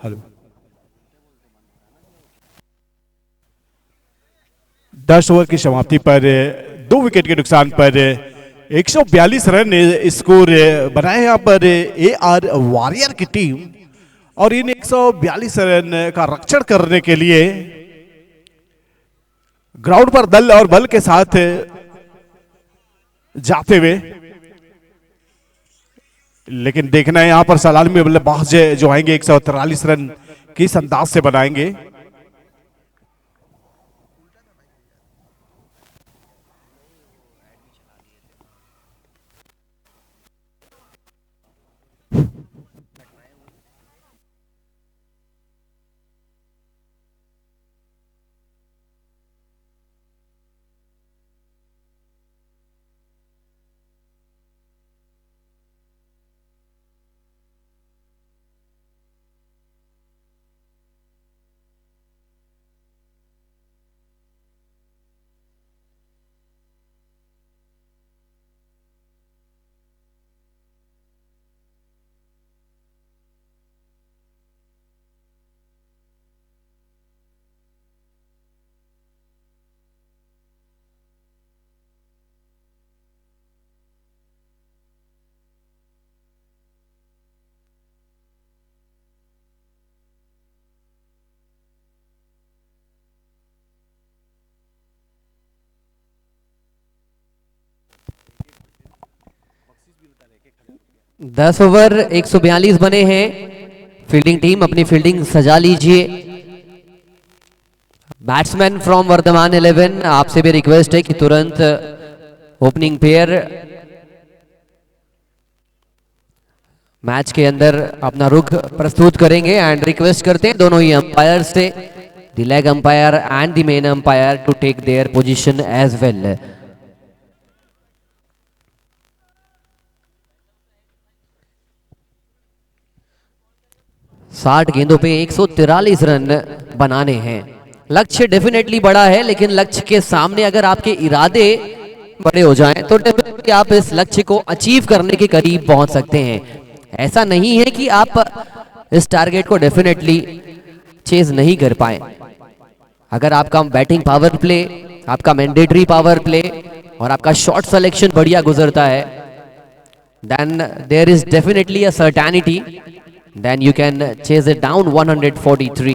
Speaker 1: hello. 10 over की समाप्ति पर 2 विकेट के नुकसान पर 142 रन स्कोर बनाए यहाँ पर AR वॉरियर की टीम। और इन 142 रन का रक्षण करने के लिए ग्राउंड पर दल और बल के साथ जाते हुए, लेकिन देखना है यहां पर सलामी बल्लेबाज जो आएंगे 143 रन किस अंदाज से बनाएंगे।
Speaker 3: दस ओवर 142 बने हैं। फील्डिंग टीम अपनी फील्डिंग सजा लीजिए। बैट्समैन फ्रॉम वर्धमान 11 आपसे भी रिक्वेस्ट है कि तुरंत ओपनिंग पेयर मैच के अंदर अपना रुख प्रस्तुत करेंगे एंड रिक्वेस्ट करते हैं दोनों ही अंपायर से, the leg umpire and the main umpire, to take their position as well. साठ गेंदों पे 143 रन बनाने हैं। लक्ष्य डेफिनेटली बड़ा है, लेकिन लक्ष्य के सामने अगर आपके इरादे बड़े हो जाएं तो डेफिनेटली आप इस लक्ष्य को अचीव करने के करीब पहुंच सकते हैं। ऐसा नहीं है कि आप इस टारगेट को डेफिनेटली चेज नहीं कर पाए। अगर आपका बैटिंग पावर प्ले, आपका मैंडेटरी पावर प्ले और आपका शॉट सिलेक्शन बढ़िया गुजरता है, then there is definitely a certainty, then you can chase it down 143.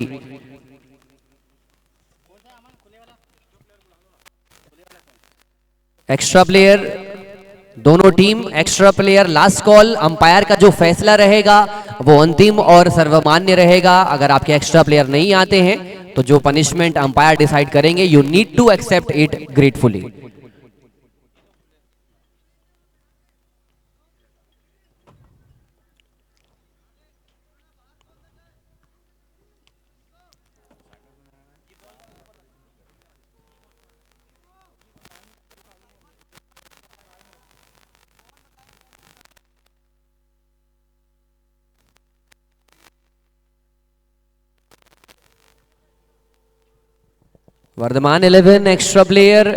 Speaker 3: Extra player, दोनों team extra player, last call, umpire का जो फैसला रहेगा वो अंतिम और सर्वमान्य रहेगा। अगर आपके एक्स्ट्रा प्लेयर नहीं आते हैं तो जो पनिशमेंट अंपायर डिसाइड करेंगे, you need to accept it gratefully. Vardhaman 11 extra player,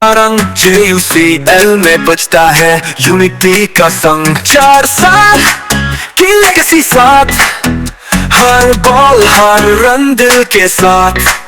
Speaker 2: रंग JUCL में बजता है यूनिटी का संग। 4 साल की लेगेसी साथ, हर बॉल हर रन दिल के साथ।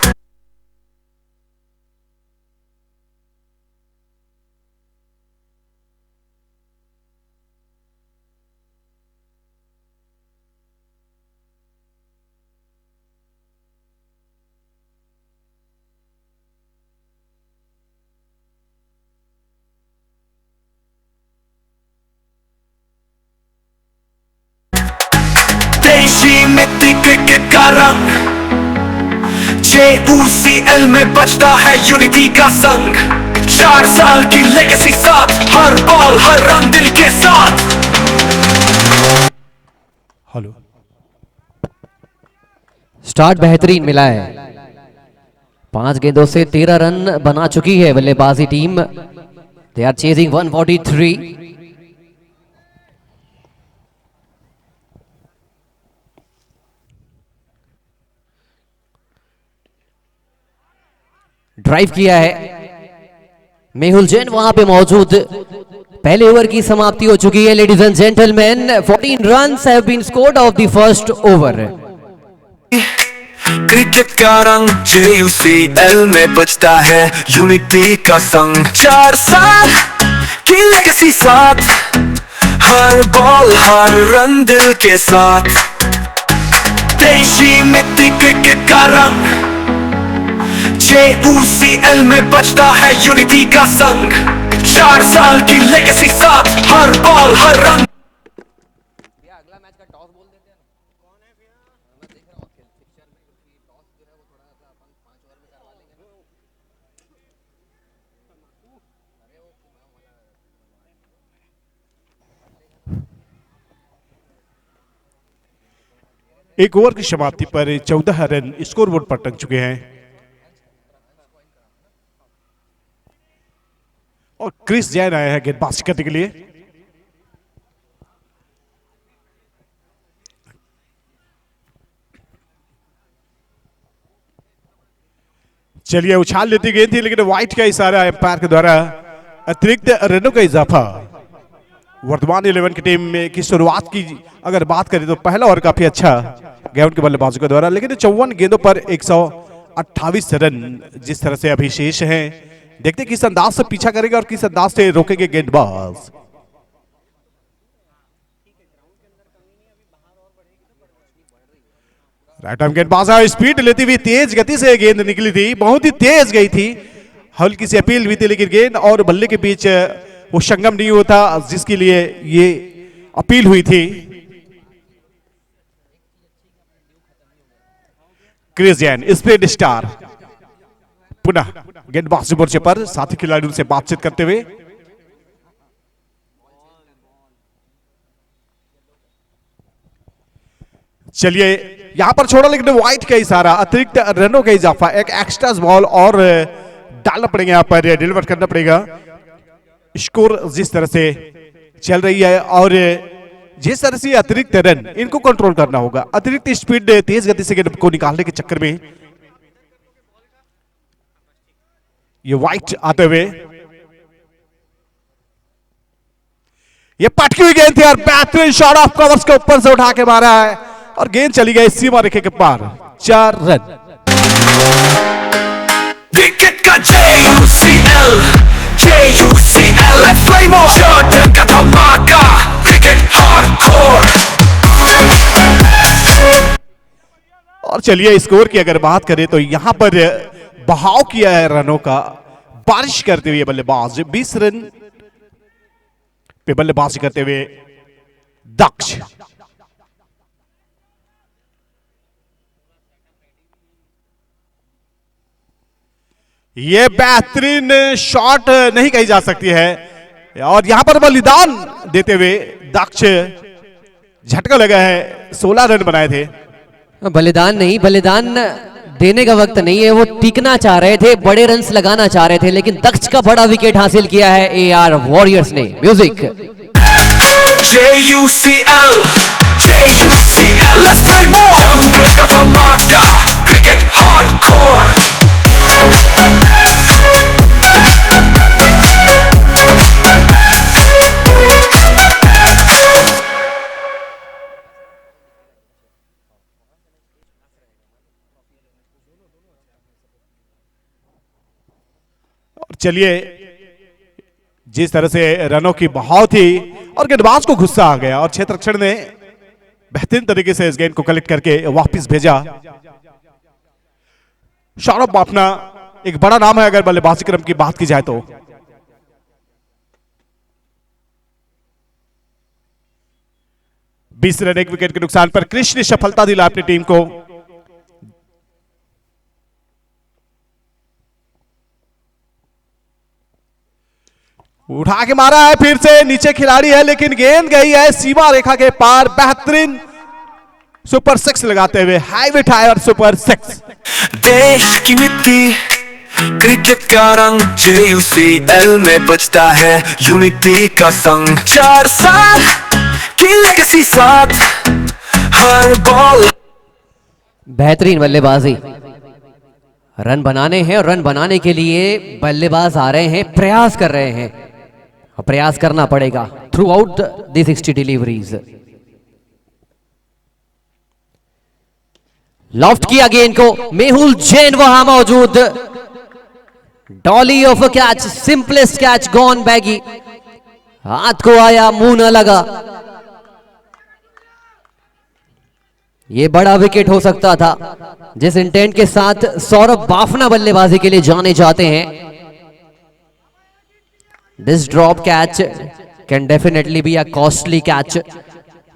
Speaker 2: देशी मिट्टी क्रिकेट का रंग, JUCL में बजता है यूनिटी का संग। 4 साल की लेगेसी साथ, हर बॉल हर रन दिल के साथ।
Speaker 1: हेलो,
Speaker 3: स्टार्ट बेहतरीन मिला है। 5 गेंदों से 13 रन बना चुकी है बल्लेबाजी team. They are chasing 143। Drive किया है मेहुल जैन वहां पे मौजूद। पहले ओवर की समाप्ति हो चुकी है ladies and gentleman. 14 runs have been scored off the first over.
Speaker 2: Cricket का रंग JUCL में बजता है यूनिटी का संग। 4 साल की लेगेसी साथ, हर बॉल हर रन दिल के साथ। देशी मिट्टी क्रिकेट का रंग, JUCL में बजता है यूनिटी का संग। 4 साल की लेगेसी साथ, हर बॉल हर रन।
Speaker 4: अगला मैच का टॉस बोल देते हैं ना। कौन है भैया? मैं देख रहा हूँ पिक्चर में कि टॉस जो है वो थोड़ा सा अपन 5 ओवर में करवा लेंगे ना। अरे वो
Speaker 1: एक ओवर की समाप्ति पर 14 रन स्कोरबोर्ड पर टंग चुके हैं और क्रिस जैन आया है गेंदबाजी करने के लिए। चलिए, उछाल लेती गेंद थी लेकिन व्हाइट का इशारा एम्पायर के द्वारा अतिरिक्त रनों का इजाफा। वर्तमान 11 की टीम में की शुरुआत की अगर बात करें तो पहला ओवर काफी अच्छा गया उनके बल्लेबाजों के द्वारा, लेकिन 54 गेंदों पर 128 रन जिस तरह से अभी शेष हैं। देखते किस अंदाज से पीछा करेंगे और किस अंदाज से रोकेंगे गेंदबाज। राइट आर्म गेंदबाज स्पीड लेती हुई तेज गति से गेंद निकली थी, बहुत ही तेज गई थी। हल्की सी अपील भी थी लेकिन गेंद और बल्ले के बीच वो संगम नहीं होता जिसके लिए ये अपील हुई थी। क्रिस जैन स्पीड स्टार पुनः गेंदबाजी मोर्चे पर साथी खिलाड़ियों से बातचीत करते हुए। चलिए, यहां पर छोड़ा लेकिन व्हाइट का इशारा, अतिरिक्त रनों का इजाफा, एक एक्स्ट्रा बॉल और डालना पड़ेगा, यहां पर डिलीवर करना पड़ेगा। स्कोर जिस तरह से चल रही है और जिस तरह से अतिरिक्त रन इनको कंट्रोल करना होगा। अतिरिक्त स्पीड तेज गति से गेंद को निकालने के चक्कर में ये व्हाइट आते हुए ये पटकी हुई गेंद थी और बेहतरीन शॉट ऑफ कवर्स के ऊपर से उठा के मारा है और गेंद चली गई सीमा रेखे के पार। 4 रन।
Speaker 2: क्रिकेट का JUCL फ्लेम जॉर्डन का धमाका, क्रिकेट हार्डकोर।
Speaker 1: और चलिए, स्कोर की अगर बात करें तो यहां पर बहाव किया है रनों का, बारिश करते हुए बल्लेबाज 20 रन पे बल्लेबाजी करते हुए दक्ष। ये बेहतरीन शॉट नहीं कही जा सकती है और यहां पर बलिदान देते हुए दक्ष झटका लगा है। 16 रन बनाए थे।
Speaker 3: बलिदान नहीं, बलिदान देने का वक्त नहीं है, वो टिकना चाह रहे थे, बड़े रन्स लगाना चाह रहे थे, लेकिन दक्ष का बड़ा विकेट हासिल किया है AR वॉरियर्स ने। Music.
Speaker 2: JUCL let's play more, Jordan का धमाका, क्रिकेट हार्डकोर।
Speaker 1: चलिए, जिस तरह से रनों की बहुत ही और गेंदबाज को गुस्सा आ गया और क्षेत्ररक्षण ने बेहतरीन तरीके से इस गेंद को कलेक्ट करके वापस भेजा। सौरभ बाफना एक बड़ा नाम है अगर बल्लेबाजी क्रम की बात की जाए तो। बीस रन 1 विकेट के नुकसान पर कृष्ण ने सफलता दिला अपनी टीम को। उठा के मारा है, फिर से नीचे खिलाड़ी है लेकिन गेंद गई है सीमा रेखा के पार। बेहतरीन सुपर 6 लगाते हुए हाईवे टायर सुपर 6।
Speaker 2: देश की मिट्टी क्रिकेट का रंग JUCL में बजता है यूनिटी का संग। 4 साल की लेगेसी साथ हर बॉल।
Speaker 3: बेहतरीन बल्लेबाजी, रन बनाने हैं और रन बनाने के लिए बल्लेबाज आ रहे हैं, प्रयास कर रहे हैं, प्रयास करना पड़ेगा through out the 60 deliveries. Loft किया गेंद को, मेहुल जैन वहां मौजूद। Dolly of catch, simplest catch gone baggy, हाथ को आया मुंह न लगा। ये बड़ा विकेट हो सकता था जिस इंटेंट के साथ सौरभ बाफना बल्लेबाजी के लिए जाने जाते हैं। This drop catch can definitely be a costly catch,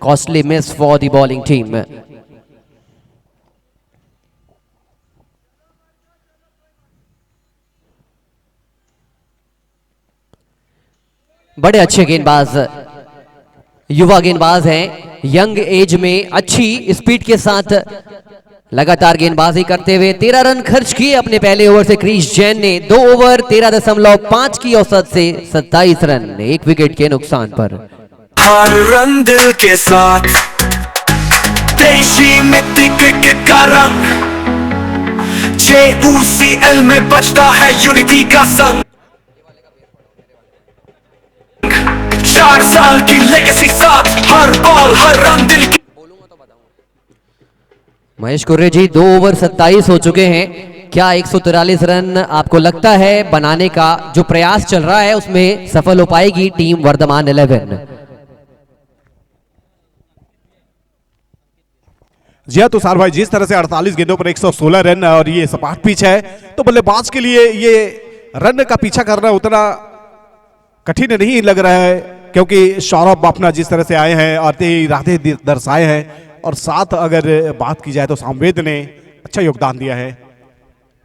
Speaker 3: costly miss for the bowling team. बड़े अच्छे गेंदबाज, युवा गेंदबाज हैं, यंग एज में अच्छी स्पीड के साथ लगातार गेंदबाजी करते हुए 13 रन खर्च किए अपने पहले ओवर से क्रिश जैन ने। 2 ओवर 13.5 की औसत से 27 रन 1 विकेट के नुकसान पर।
Speaker 2: हर रन दिल के साथ देशी मिट्टी क्रिकेट का रंग। JUCL में बजता है यूनिटी का संग। 4 साल की लेगेसी साथ हर बॉल हर रन दिल के।
Speaker 3: महेश कुर्रे जी, 2 ओवर 27 हो चुके हैं। क्या 143 रन आपको लगता है बनाने का जो प्रयास चल रहा है उसमें सफल हो पाएगी टीम वर्धमान 11?
Speaker 1: जी हाँ तुषार भाई, जिस तरह से 48 गेंदों पर 116 रन और ये सपाट पिच है तो बल्लेबाज के लिए ये रन का पीछा करना उतना कठिन नहीं लग रहा है, क्योंकि सौरभ बाफना जिस तरह से आए हैं और इरादे दर्शाए हैं और साथ अगर बात की जाए तो सामवेद ने अच्छा योगदान दिया है।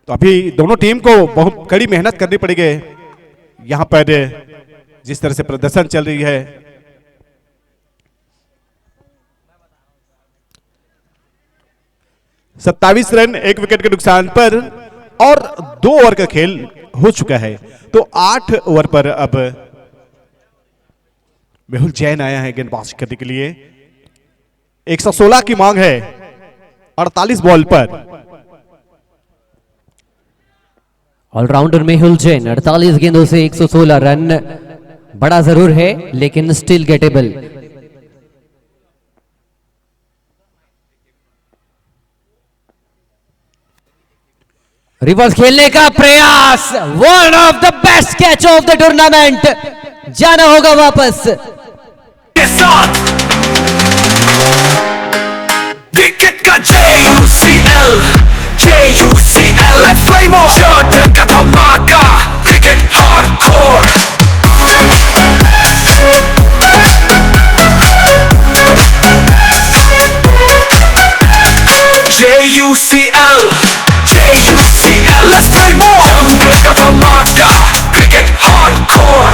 Speaker 1: तो अभी दोनों टीम को बहुत कड़ी मेहनत करनी पड़ेगी यहां पर जिस तरह से प्रदर्शन चल रही है। सत्ताईस रन 1 विकेट के नुकसान पर और 2 ओवर का खेल हो चुका है। तो 8 ओवर पर अब मेहुल जैन आया है गेंदबाजी करने के लिए। 116 की मांग है 48 बॉल पर।
Speaker 3: ऑलराउंडर मेहुल जैन 48 गेंदों से 116 रन, बड़ा जरूर है लेकिन स्टिल गेटेबल। रिवर्स खेलने का प्रयास, one of the best catch of the tournament, जाना होगा वापस।
Speaker 2: के साथ विकेट का JUCL let's play more। Jordan का धमाका cricket hardcore. JUCL let's play more। Jordan का धमाका क्रिकेट हार्डकोर।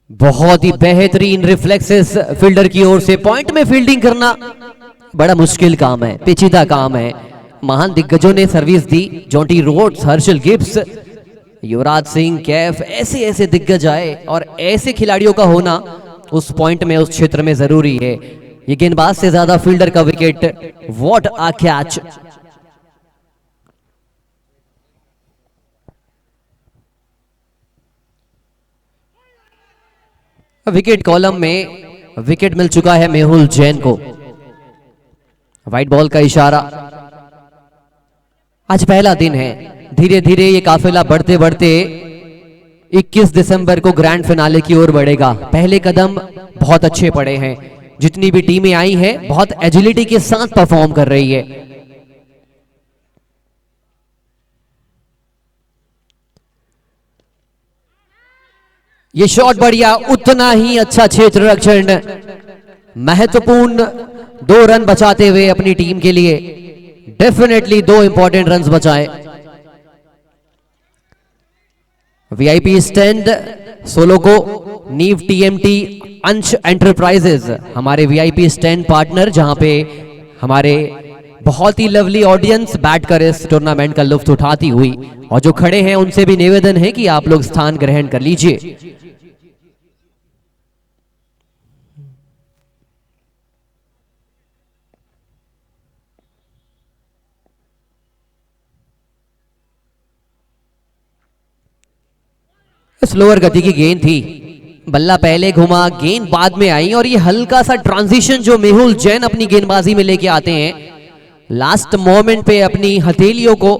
Speaker 3: बहुत ही बेहतरीन रिफ्लेक्सेस फील्डर की ओर से। पॉइंट में फील्डिंग करना बड़ा मुश्किल काम है, पेचीदा काम है। महान दिग्गजों ने सर्विस दी, Jonty Rhodes, Herschelle Gibbs, Yuvraj Singh, Kaif, ऐसे ऐसे दिग्गज आए और ऐसे खिलाड़ियों का होना उस पॉइंट में, उस क्षेत्र में जरूरी है। ये गेंदबाज से ज्यादा फील्डर का wicket, what a catch. Wicket column में विकेट मिल चुका है मेहुल जैन को। व्हाइट बॉल का इशारा। आज पहला दिन है, धीरे धीरे ये काफिला बढ़ते बढ़ते 21 दिसंबर को ग्रैंड फिनाले की ओर बढ़ेगा। पहले कदम बहुत अच्छे पड़े हैं, जितनी भी टीमें आई हैं बहुत एजिलिटी के साथ परफॉर्म कर रही है। ये शॉट बढ़िया, उतना ही अच्छा क्षेत्र रक्षण, महत्वपूर्ण 2 रन बचाते हुए अपनी टीम के लिए। डेफिनेटली 2 इंपॉर्टेंट रन्स बचाए। वीआईपी स्टैंड सोलोको नीव टीएमटी अंश एंटरप्राइजेज हमारे वीआईपी स्टैंड पार्टनर, जहां पे हमारे बहुत ही लवली ऑडियंस बैठकर इस टूर्नामेंट का लुत्फ उठाती हुई, और जो खड़े हैं उनसे भी निवेदन है कि आप लोग स्थान ग्रहण कर लीजिए। स्लोअर गति की गेंद थी, बल्ला पहले घुमा, गेंद बाद में आई, और ये हल्का सा ट्रांजिशन जो मेहुल जैन अपनी गेंदबाजी में लेके आते हैं, लास्ट मोमेंट पे अपनी हथेलियों को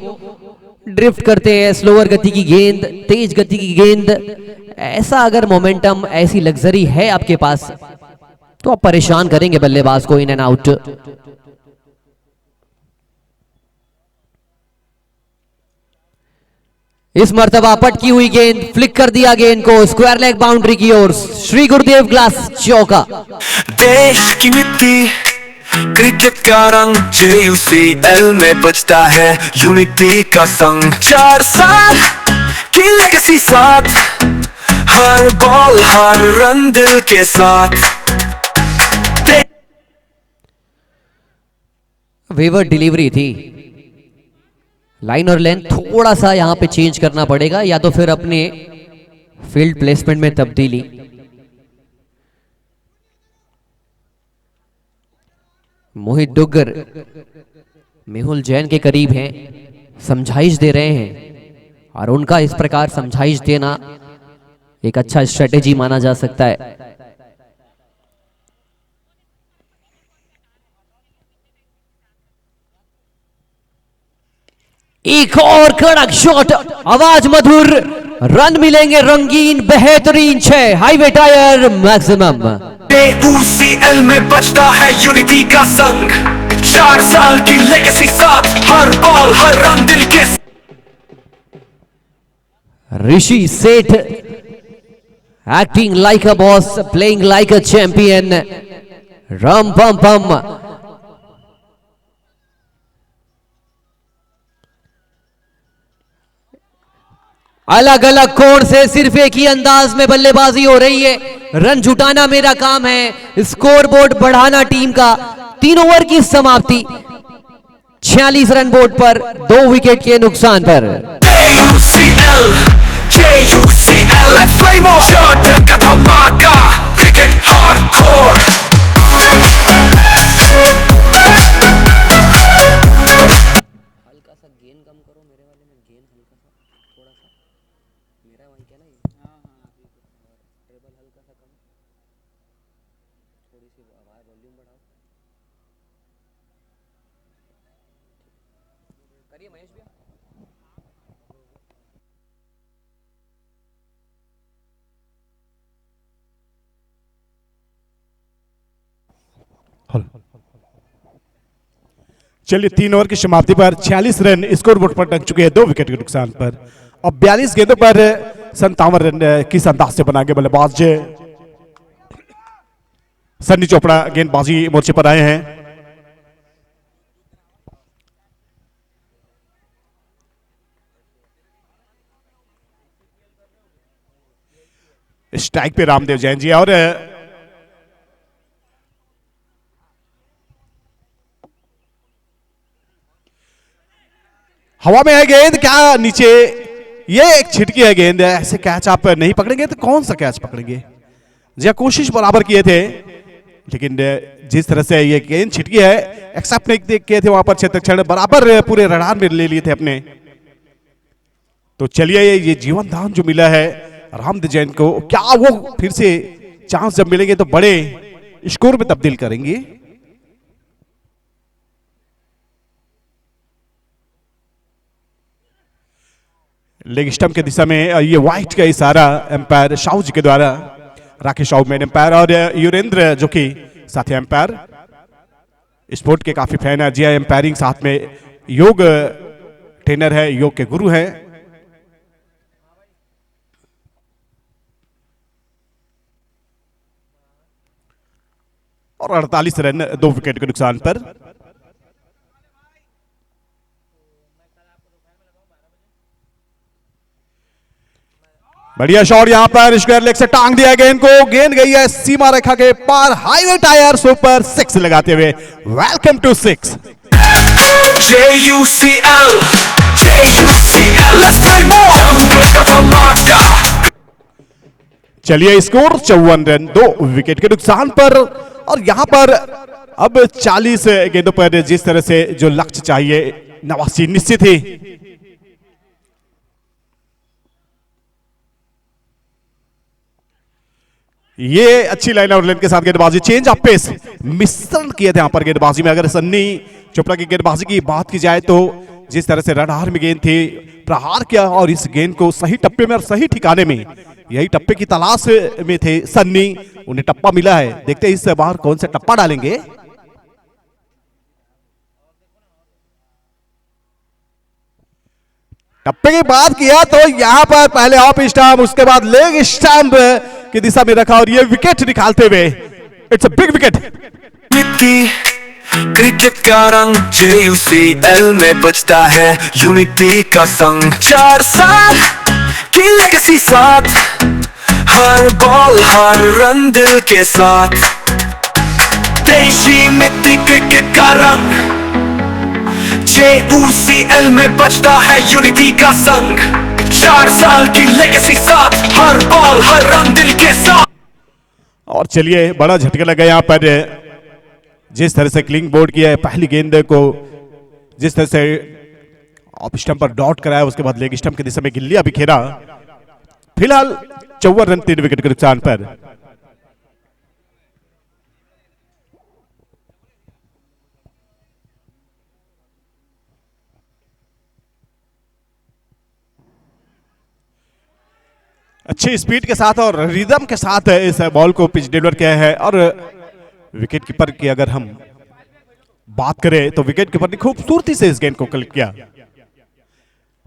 Speaker 3: ड्रिफ्ट करते हैं। स्लोअर गति की गेंद, तेज गति की गेंद, ऐसा अगर मोमेंटम, ऐसी लग्जरी है आपके पास तो आप परेशान करेंगे बल्लेबाज को इन एंड आउट। इस मर्तबा पटकी हुई गेंद, फ्लिक कर दिया गेंद को स्क्वायर लेग बाउंड्री की ओर। श्री गुरुदेव ग्लास चौका।
Speaker 2: देश की मिट्टी, क्रिकेट का रंग, JUCL में बजता है यूनिटी का संग। 4 साल की लेगेसी साथ, हर बॉल हर रन दिल के साथ।
Speaker 3: वेवर डिलीवरी थी, लाइन और लेंथ थोड़ा सा यहां पे चेंज करना पड़ेगा, या तो फिर अपने फील्ड प्लेसमेंट में तब्दीली। मोहित डुग्गर मेहुल जैन के करीब हैं, समझाइश दे रहे हैं, और उनका इस प्रकार समझाइश देना एक अच्छा स्ट्रेटेजी माना जा सकता है। एक और कड़क शॉट, आवाज मधुर, रन मिलेंगे रंगीन, बेहतरीन 6 हाईवे टायर मैक्सिमम।
Speaker 2: JUCL में बजता है यूनिटी का संग। 4 साल की लेगेसी साथ, हर बॉल हर रन दिल के।
Speaker 3: Rishi Seth acting like a boss, playing like a champion. रम पम पम। अलग अलग कोण से सिर्फ एक ही अंदाज में बल्लेबाजी हो रही है। रन जुटाना मेरा काम है, स्कोरबोर्ड बढ़ाना टीम का। 3 ओवर की समाप्ति, 46 रन बोर्ड पर, 2 विकेट के नुकसान पर।
Speaker 2: JUCL flame on, शॉट का धमाका, क्रिकेट हार्डकोर।
Speaker 3: हल्का सा गेन कम करो, मेरे वाले में गेन हल्का सा, थोड़ा सा मेरा वही क्या ना, ट्रेबल हल्का सा कम, थोड़ी सी आवाज वॉल्यूम बढ़ाओ। करिए महेश भैया।
Speaker 1: चलिए 3 ओवर की समाप्ति पर 46 रन स्कोरबोर्ड पर टंग चुके हैं 2 विकेट के नुकसान पर। अब 42 गेंदों पर 57 रन किस अंदाज से बना के बल्लेबाज सन्नी चोपड़ा गेंदबाजी मोर्चे पर आए हैं। स्ट्राइक पे रामदेव जैन जी, और हवा में है गेंद, क्या नीचे, ये एक छिटकी है गेंद, ऐसे कैच आप नहीं पकड़ेंगे तो कौन सा कैच पकड़ेंगे। जी कोशिश बराबर किए थे, लेकिन जिस तरह से ये गेंद छिटकी है, एक्सेप्ट नहीं किए थे वहां पर क्षेत्रक्षण बराबर पूरे रडार में ले लिए थे अपने। तो चलिए ये जीवन दान जो मिला है रामदेव जैन को, क्या वो फिर से चांस जब मिलेंगे तो बड़े स्कोर में तब्दील करेंगे। लेग स्टंप के दिशा में ये व्हाइट का इशारा एम्पायर शाहू जी के द्वारा, राकेश शाहू मेन एम्पायर और युरेंद्र जो कि साथी एम्पायर, स्पोर्ट के काफी फैन है। जी एम्पायरिंग साथ में योग ट्रेनर है, योग के गुरु हैं। और 48 रन 2 विकेट के नुकसान पर। बढ़िया शॉट यहां पर स्क्वायर लेग से टांग दिया गेंद को, गेंद गई है सीमा रेखा के पार, हाईवे टायर सुपर 6 लगाते हुए। Welcome to 6।
Speaker 2: JUCL, let's play more.
Speaker 1: चलिए स्कोर 54 रन 2 विकेट के नुकसान पर। और यहां पर अब 40 गेंदों पर जिस तरह से जो लक्ष्य चाहिए नवासी निश्चित ही। ये अच्छी लाइन और लेन के साथ गेंदबाजी, चेंज ऑफ पेस मिश्रण किए थे यहां पर गेंदबाजी में। अगर सन्नी चोपड़ा की गेंदबाजी की बात की जाए तो जिस तरह से रडार में गेंद थी, प्रहार किया और इस गेंद को सही टप्पे में और सही ठिकाने में, यही टप्पे की तलाश में थे सन्नी, उन्हें टप्पा मिला है। देखते हैं इस बार कौन सा टप्पा डालेंगे। टप्पे की बात किया तो यहां पर पहले ऑफ स्टंप, उसके बाद लेग स्टंप की दिशा में रखा और ये विकेट निकालते हुए, it's a big wicket.
Speaker 2: Cricket का रंग JUCL में बजता है यूनिटी का संग। 4 साल की लेगेसी साथ, हर बॉल हर रन दिल के साथ। देशी मिट्टी क्रिकेट का रंग JUCL में बजता है यूनिटी का संग। 4 साल की लेगेसी साथ, हर बॉल हर रन दिल के साथ।
Speaker 1: और चलिए बड़ा झटका लगा यहां पर, जिस तरह से क्लिंग बोर्ड किया है, पहली गेंद को जिस तरह से ऑफ स्टंप पर डॉट कराया, उसके बाद लेग स्टंप की दिशा में गिल्लियां बिखेरा। फिलहाल 54 रन 3 विकेट के नुकसान पर। अच्छी स्पीड के साथ और रिदम के साथ इस बॉल को पिच डिलीवर किया है। और विकेट कीपर की अगर हम बात करें तो विकेट कीपर ने खूबसूरती से इस गेंद को कलेक्ट किया।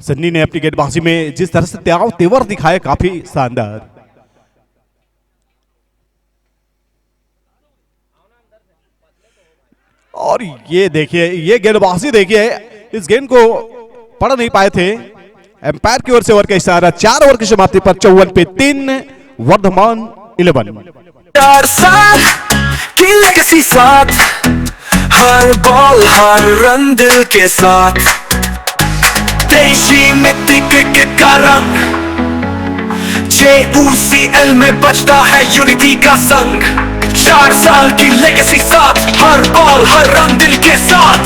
Speaker 1: सन्नी ने अपनी गेंदबाजी में जिस तरह से त्याग तेवर दिखाए, काफी शानदार। और ये देखिए, ये गेंदबाजी देखिए, इस गेंद को पढ़ नहीं पाए थे। एम्पायर की ओर से ओवर का इशारा। 4 ओवर की समाप्ति पर 54 पे 3, वर्धमान 11।
Speaker 2: 4 साल की लेगेसी साथ, हर बॉल हर रन दिल के साथ। देशी मिट्टी क्रिकेट का रंग JUCL में बजता है यूनिटी का संग। 4 साल की लेगेसी साथ, हर बॉल हर रन दिल के साथ।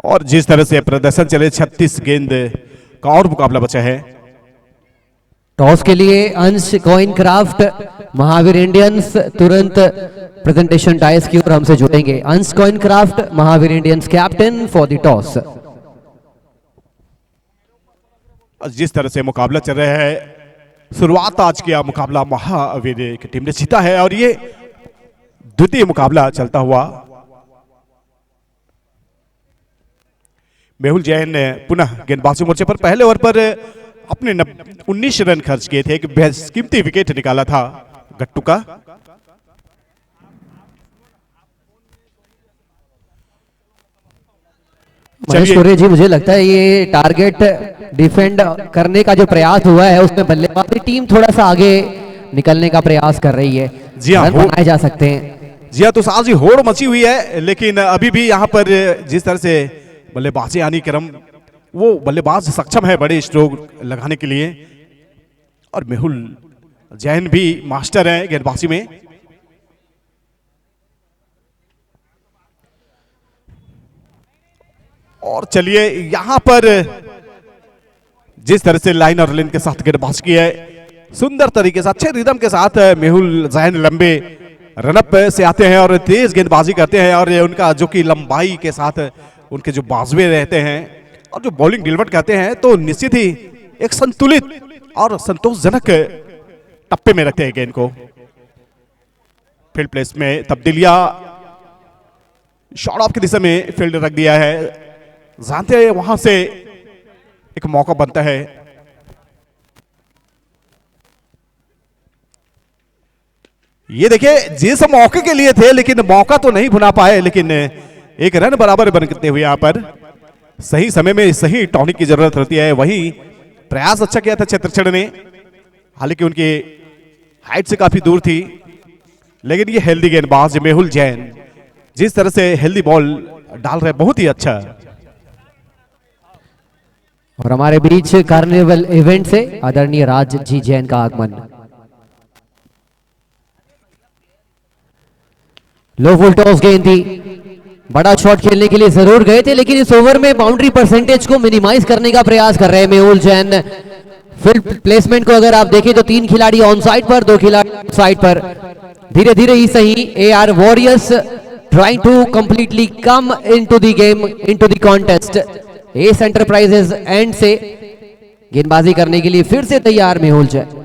Speaker 1: और जिस तरह से प्रदर्शन चले, 36 गेंद का और मुकाबला बचा है।
Speaker 3: टॉस के लिए अंश कॉइन क्राफ्ट महावीर इंडियंस तुरंत प्रेजेंटेशन डायस की ओर हमसे जुड़ेंगे। अंश coin craft Mahavir Indians captain for the toss.
Speaker 1: जिस तरह से मुकाबला चल रहा है, शुरुआत आज किया मुकाबला महावीर की टीम ने जीता है और ये द्वितीय मुकाबला चलता हुआ। मेहुल जैन ने पुनः गेंदबाजी मोर्चे पर पहले ओवर पर अपने 19 रन खर्च किए थे, एक बेशकीमती विकेट निकाला था गट्टू का।
Speaker 3: महेश कोरे जी, मुझे लगता है ये टारगेट डिफेंड करने का जो प्रयास हुआ है उसमें बल्लेबाजी टीम थोड़ा सा आगे निकलने का प्रयास कर रही है।
Speaker 1: जी हाँ,
Speaker 3: रन बनाए जा सकते हैं।
Speaker 1: जी हाँ, तो साजी होड़ मची हुई है, लेकिन अभी भी यहाँ पर जिस तरह से बल्लेबाजी आनी क्रम, वो बल्लेबाज सक्षम है बड़े स्ट्रोक लगाने के लिए। और मेहुल जैन भी मास्टर है गेंदबाजी में। और चलिए यहां पर जिस तरह से लाइन और लेन के साथ गेंदबाजी की है, सुंदर तरीके से अच्छे रिदम के साथ मेहुल जैन लंबे रनअप से आते हैं और तेज गेंदबाजी करते हैं, और उनका जो कि लंबाई के साथ उनके जो बाजुए रहते हैं और जो बॉलिंग डिलीवर करते हैं, तो निश्चित ही एक संतुलित और संतोषजनक टप्पे में रखते हैं गेंद को। फील्ड प्लेस में तब्दीलियां, शॉर्ट ऑफ की दिशा में फील्ड रख दिया है, जानते हैं वहां से एक मौका बनता है। ये देखिए जिस मौके के लिए थे, लेकिन मौका तो नहीं भुना पाए, लेकिन एक रन बराबर बनते हुए यहां पर सही समय में सही टॉनिक की जरूरत होती है। वहीं प्रयास अच्छा किया था छत्रछड़ ने, हालांकि उनकी हाइट से काफी दूर थी, लेकिन ये हेल्दी गेंदबाज मेहुल जैन जिस तरह से हेल्दी बॉल डाल रहे, बहुत ही अच्छा।
Speaker 3: और हमारे बीच कार्निवल इवेंट से आदरणीय राज जी जैन का आगमन। लो फुल टॉस गेंद थी, बड़ा शॉट खेलने के लिए जरूर गए थे, लेकिन इस ओवर में बाउंड्री परसेंटेज को मिनिमाइज करने का प्रयास कर रहे हैं मेहुल जैन। फील्ड प्लेसमेंट को अगर आप देखें तो 3 खिलाड़ी ऑन साइड पर, 2 खिलाड़ी ऑफ साइड पर। धीरे धीरे ही सही, AR warriors trying to completely come into the game, into the contest. S enterprises end से गेंदबाजी करने के लिए फिर से तैयार मेहुल जैन।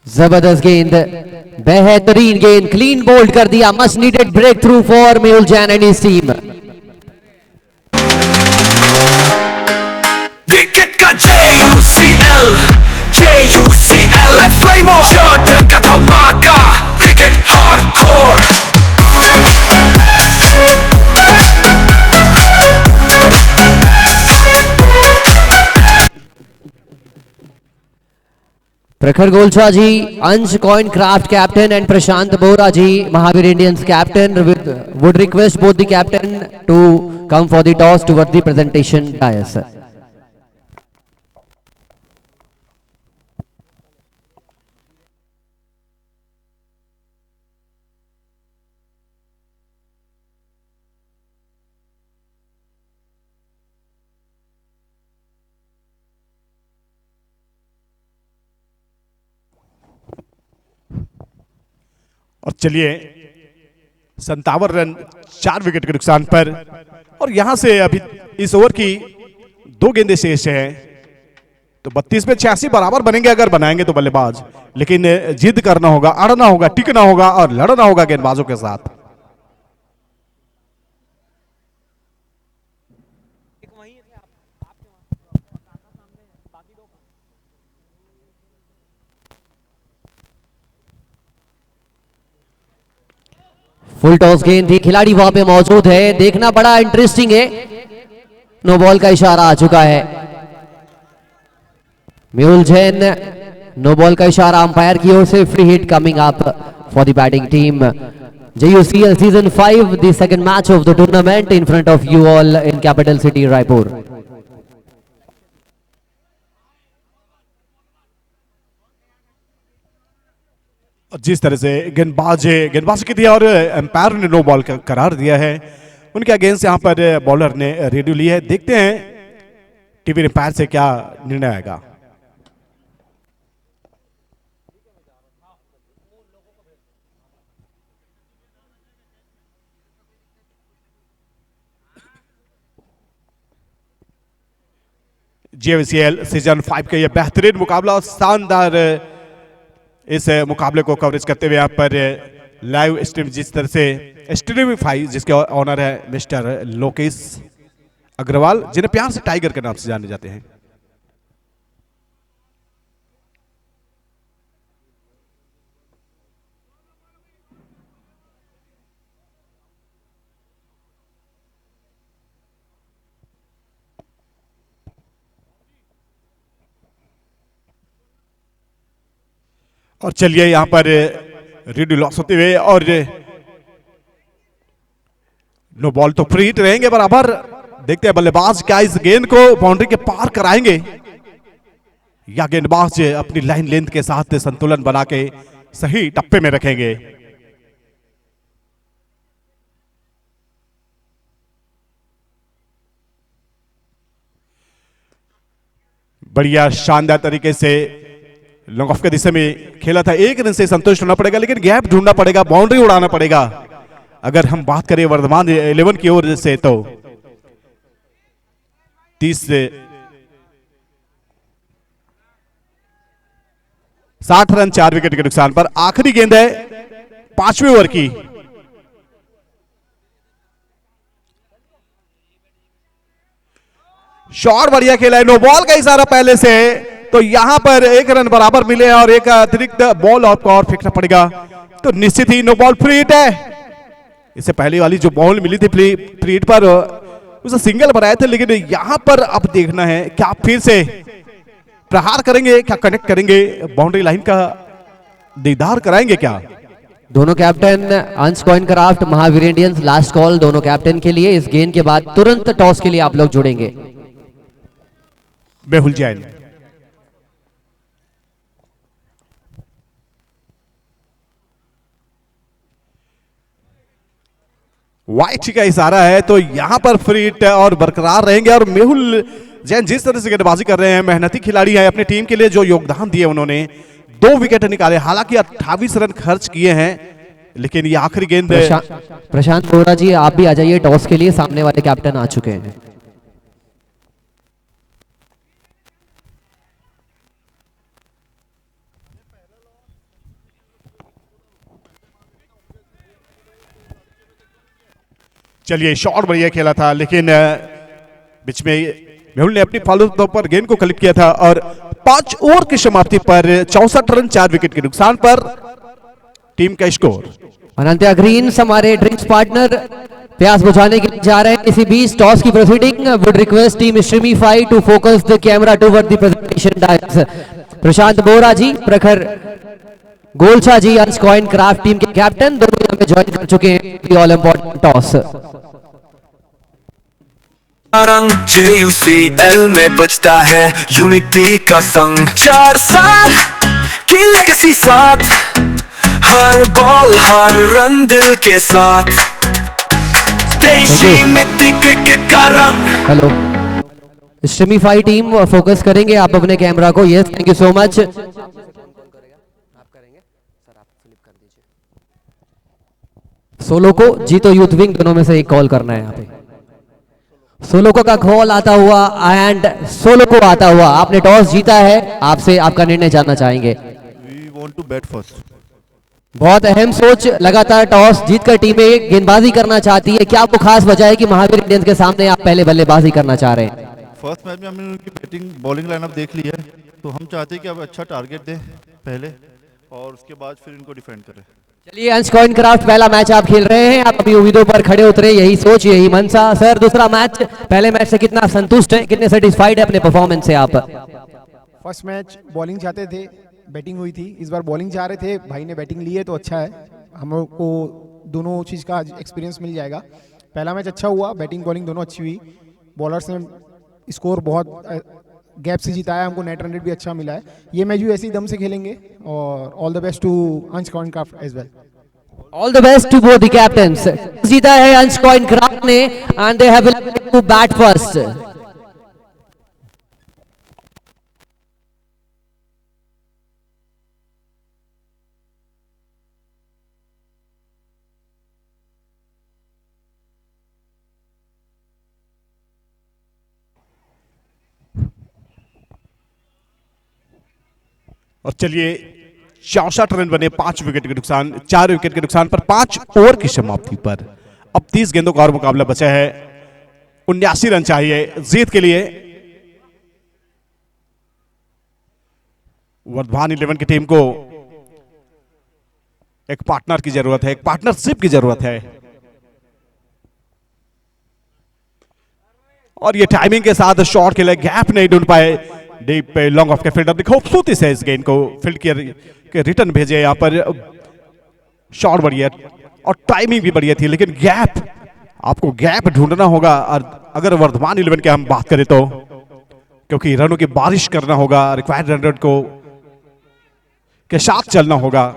Speaker 3: जबरदस्त गेंद, बेहतरीन गेंद, क्लीन बोल्ड कर दिया। Much needed breakthrough for Mehul Jain and his team.
Speaker 2: Wicket का JUCL फ्लेमो जॉर्डन का धमाका, cricket hardcore.
Speaker 3: Prakhar Golchha ji, Ansh coin craft captain and Prashant Bora ji, Mahavir Indians captain, would request both the captain to come for the toss towards the presentation dais.
Speaker 1: और चलिए 57 रन 4 विकेट के नुकसान पर, और यहां से अभी इस ओवर की 2 गेंदें शेष हैं, तो 32 में 86 बराबर बनेंगे अगर बनाएंगे तो बल्लेबाज, लेकिन जिद करना होगा, अड़ना होगा, टिकना होगा और लड़ना होगा गेंदबाजों के साथ।
Speaker 3: फुल टॉस गेंद थी, खिलाड़ी वहां पे मौजूद है, देखना बड़ा इंटरेस्टिंग है। नो बॉल का इशारा आ चुका है। मेहुल जैन, नो बॉल का इशारा अंपायर की ओर से। Free hit coming up for the batting team. JUCL season 5, the second match of the tournament in front of you all in capital city Raipur.
Speaker 1: जिस तरह से गेंदबाज की थी और एम्पायर ने नो बॉल का करार दिया है, उनके अगेंस्ट यहां पर बॉलर ने रेडियो ली है। देखते हैं टीवी एम्पायर से क्या निर्णय आएगा। JUCL सीजन 5 का यह बेहतरीन मुकाबला और शानदार इस मुकाबले को कवरेज करते हुए यहाँ पर लाइव स्ट्रीम, जिस तरह से स्ट्रीमिफाई, जिसके ऑनर है मिस्टर लोकेश अग्रवाल, जिन्हें प्यार से टाइगर के नाम से जाने जाते हैं। और चलिए यहां पर रेडियो लॉस होते हुए, और नो बॉल तो फ्री हिट रहेंगे बराबर। देखते हैं बल्लेबाज क्या इस गेंद को बाउंड्री के पार कराएंगे, या गेंदबाज अपनी लाइन लेंथ के साथ संतुलन बना के सही टप्पे में रखेंगे। बढ़िया शानदार तरीके से लॉन्ग ऑफ के दिशा में खेला था। एक रन से संतुष्ट होना पड़ेगा, लेकिन गैप ढूंढना पड़ेगा, बाउंड्री उड़ाना पड़ेगा। अगर हम बात करें वर्धमान 11 की ओर से तो 30 से 60 रन 4 विकेट के नुकसान पर। आखिरी गेंद है 5वें ओवर की। शॉट बढ़िया खेला है, नो बॉल का इशारा पहले से, तो यहां पर एक रन बराबर मिले और एक अतिरिक्त बॉल और फेंकना पड़ेगा, तो निश्चित ही नो बॉल फ्री हिट है। इससे पहले वाली जो बॉल मिली थी फ्री हिट पर उसे सिंगल बनाए थे, लेकिन यहां पर अब देखना है क्या फिर से प्रहार करेंगे, क्या कनेक्ट करेंगे, बाउंड्री लाइन का दीदार कराएंगे क्या।
Speaker 3: दोनों कैप्टन अंश coin craft Mahavir Indians last call दोनों कैप्टन के लिए। इस गेंद के बाद तुरंत टॉस के लिए आप लोग जुड़ेंगे।
Speaker 1: मेहुल जैन वाइट का इशारा है, तो यहां पर फ्री हिट और बरकरार रहेंगे। और मेहुल जैन जिस तरह से गेंदबाजी कर रहे हैं, मेहनती खिलाड़ी है, अपनी टीम के लिए जो योगदान दिए उन्होंने, 2 विकेट निकाले, हालांकि 28 रन खर्च किए हैं, लेकिन ये आखिरी गेंद।
Speaker 3: प्रशांत बोरा जी आप भी आ जाइए टॉस के लिए, सामने वाले कैप्टन आ चुके हैं।
Speaker 1: चलिए शॉट बढ़िया खेला था, लेकिन बीच में मेहुल ने अपनी फॉलो पर गेंद को क्लिप किया था और 5 ओवर की समाप्ति पर 64 रन 4 विकेट के नुकसान पर टीम का स्कोर।
Speaker 3: अनंत्या ग्रीन हमारे ड्रिंक्स पार्टनर प्यास बुझाने के लिए जा रहे हैं। इसी बीच टॉस की proceeding would request team Streamify to focus the camera toward the presentation dais. Prashant Bora ji, Prakhar Golchha ji, Ansh coin craft team के कैप्टन, दोनों यहाँ पे ज्वाइन कर चुके हैं ऑल इंपॉर्टेंट टॉस।
Speaker 2: रंग JUCL में बजता है यूनिटी का संग, 4 साल की लेगेसी साथ, हर बॉल हर रन दिल के साथ, देशी मिट्टी क्रिकेट का रंग।
Speaker 3: हेलो, स्ट्रीमीफाई टीम फोकस करेंगे आप अपने कैमरा को। Yes, thank you so much. Solo को जीतो यूथ विंग दोनों में से एक कॉल करना है यहाँ पे। सोलोको का कॉल आता हुआ एंड सोलोको आता हुआ, आपने टॉस जीता है, आपसे आपका निर्णय जानना चाहेंगे।
Speaker 5: We want to bat first.
Speaker 3: बहुत अहम सोच, लगातार टॉस जीतकर टीमें गेंदबाजी करना चाहती है, क्या वो खास वजह है कि महावीर इंडियंस के सामने आप पहले बल्लेबाजी करना चाह रहे हैं?
Speaker 5: फर्स्ट मैच में हमने उनकी बैटिंग बॉलिंग लाइनअप देख ली है, तो हम चाहते हैं कि अब अच्छा टारगेट दें पहले और उसके बाद फिर इनको डिफेंड करें।
Speaker 3: चलिए, अंश कॉइन क्राफ्ट पहला मैच आप खेल रहे हैं, आप अभी उम्मीदों पर खड़े उतरे, यही सोच यही मनसा। सर, दूसरा मैच, पहले मैच से कितना संतुष्ट है, कितने सेटिस्फाइड है अपने परफॉर्मेंस से आप?
Speaker 6: फर्स्ट मैच बॉलिंग चाहते थे, बैटिंग हुई थी, इस बार बॉलिंग चाह रहे थे, भाई ने बैटिंग ली है तो अच्छा है, हम लोग को दोनों चीज़ का एक्सपीरियंस मिल जाएगा। पहला मैच अच्छा हुआ, बैटिंग बॉलिंग दोनों अच्छी हुई, बॉलर्स ने स्कोर बहुत गैप से जिताया, हमको नेट रन रेट भी अच्छा मिला है। ये मैच भी ऐसे ही दम से खेलेंगे और all the best to Ansh coin craft as well.
Speaker 3: All the best to both the captains. जीता है अंश कॉइन क्राफ्ट ने and they have to bat first.
Speaker 1: और चलिए 64 रन बने, 5 विकेट के नुकसान, 4 विकेट के नुकसान पर 5 ओवर की समाप्ति पर अब 30 गेंदों का और मुकाबला बचा है। 79 रन चाहिए जीत के लिए। वर्धमान 11 की टीम को एक पार्टनर की जरूरत है, एक पार्टनरशिप की जरूरत है, और ये टाइमिंग के साथ शॉट के लिए गैप नहीं ढूंढ पाए। डीप पे लॉन्ग ऑफ के फील्डर ने खूबसूरती से इस गेंद को फील्ड के रिटर्न भेजे। यहां पर शॉट बढ़िया और टाइमिंग भी बढ़िया थी, लेकिन गैप, आपको गैप ढूंढना होगा। और अगर वर्धमान 11 की हम बात करें तो, क्योंकि रनों की बारिश करना होगा, रिक्वायर्ड रन रेट को के साथ चलना होगा।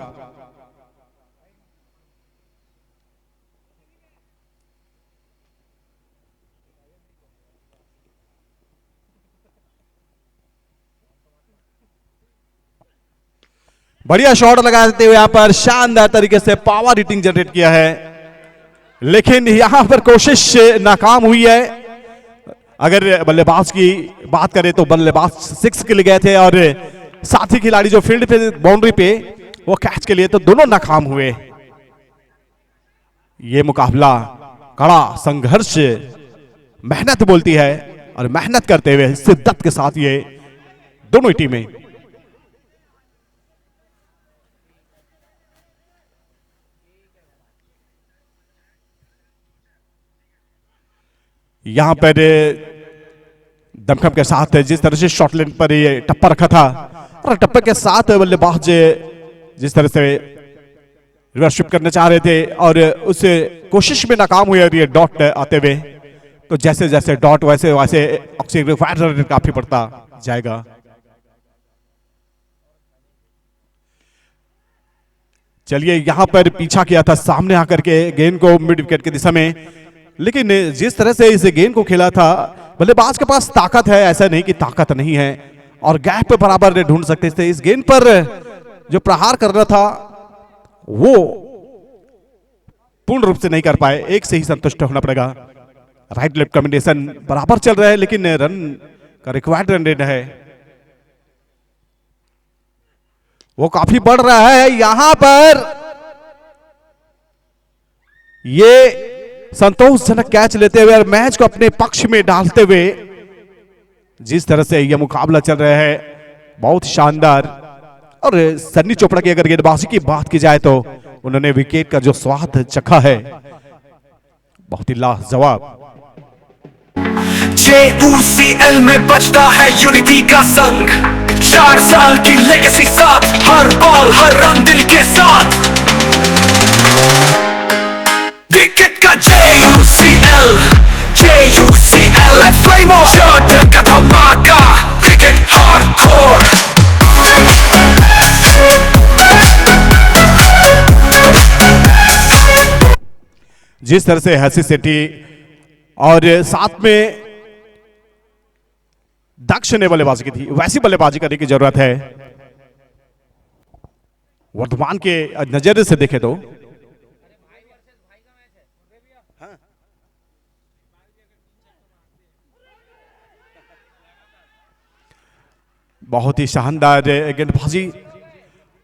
Speaker 1: बढ़िया शॉट लगा देते हुए यहां पर शानदार तरीके से पावर हिटिंग जनरेट किया है, लेकिन यहां पर कोशिश नाकाम हुई है। अगर बल्लेबाज की बात करें तो बल्लेबाज 6 के लिए गए थे और साथी खिलाड़ी जो फील्ड पे बाउंड्री पे वो कैच के लिए, तो दोनों नाकाम हुए। ये मुकाबला कड़ा संघर्ष मेहनत बोलती है और मेहनत करते हुए शिद्दत के साथ ये दोनों ही टीमें यहां पर दमखम के साथ जिस तरह से शॉर्ट लेन पर ये टप्पा रखा था और टप्पे के साथ बल्लेबाज जिस तरह से रिवर्सशिप करना चाह रहे थे और उस कोशिश में नाकाम हुए और ये डॉट आते हुए, तो जैसे जैसे डॉट वैसे वैसे ऑक्सीजन काफी बढ़ता जाएगा। चलिए यहां पर पीछा किया था सामने आकर के गेंद को मिड विकेट की दिशा में, लेकिन जिस तरह से इस गेंद को खेला था, बल्लेबाज के पास ताकत है, ऐसा नहीं कि ताकत नहीं है, और गैप पे बराबर ढूंढ सकते थे। इस गेंद पर जो प्रहार करना था वो पूर्ण रूप से नहीं कर पाए, एक से ही संतुष्ट होना पड़ेगा। राइट लेफ्ट कॉम्बिनेशन बराबर चल रहा है, लेकिन रन का रिक्वायर्ड रन रेट है वो काफी बढ़ रहा है। यहां पर ये संतोषजनक कैच लेते हुए और मैच को अपने पक्ष में डालते हुए जिस तरह से यह मुकाबला चल रहा है, बहुत शानदार। और सन्नी चोपड़ा की अगर गेंदबाजी की बात की जाए तो उन्होंने विकेट का जो स्वाद चखा है बहुत ही लाजवाब।
Speaker 2: JUCL में बजता है यूनिटी का संग, 4 साल की लेगेसी साथ, हर बॉल हर रन दिल के साथ। क्रिकेट का JUCL फ्लेम ऑफ का धमाका, क्रिकेट हार्डकोर।
Speaker 1: जिस तरह से हसी सेठी और साथ में दक्ष ने बल्लेबाजी की थी, वैसी बल्लेबाजी करने की जरूरत है। वर्तमान के नजरिए से देखें तो बहुत ही शानदार गेंदबाजी।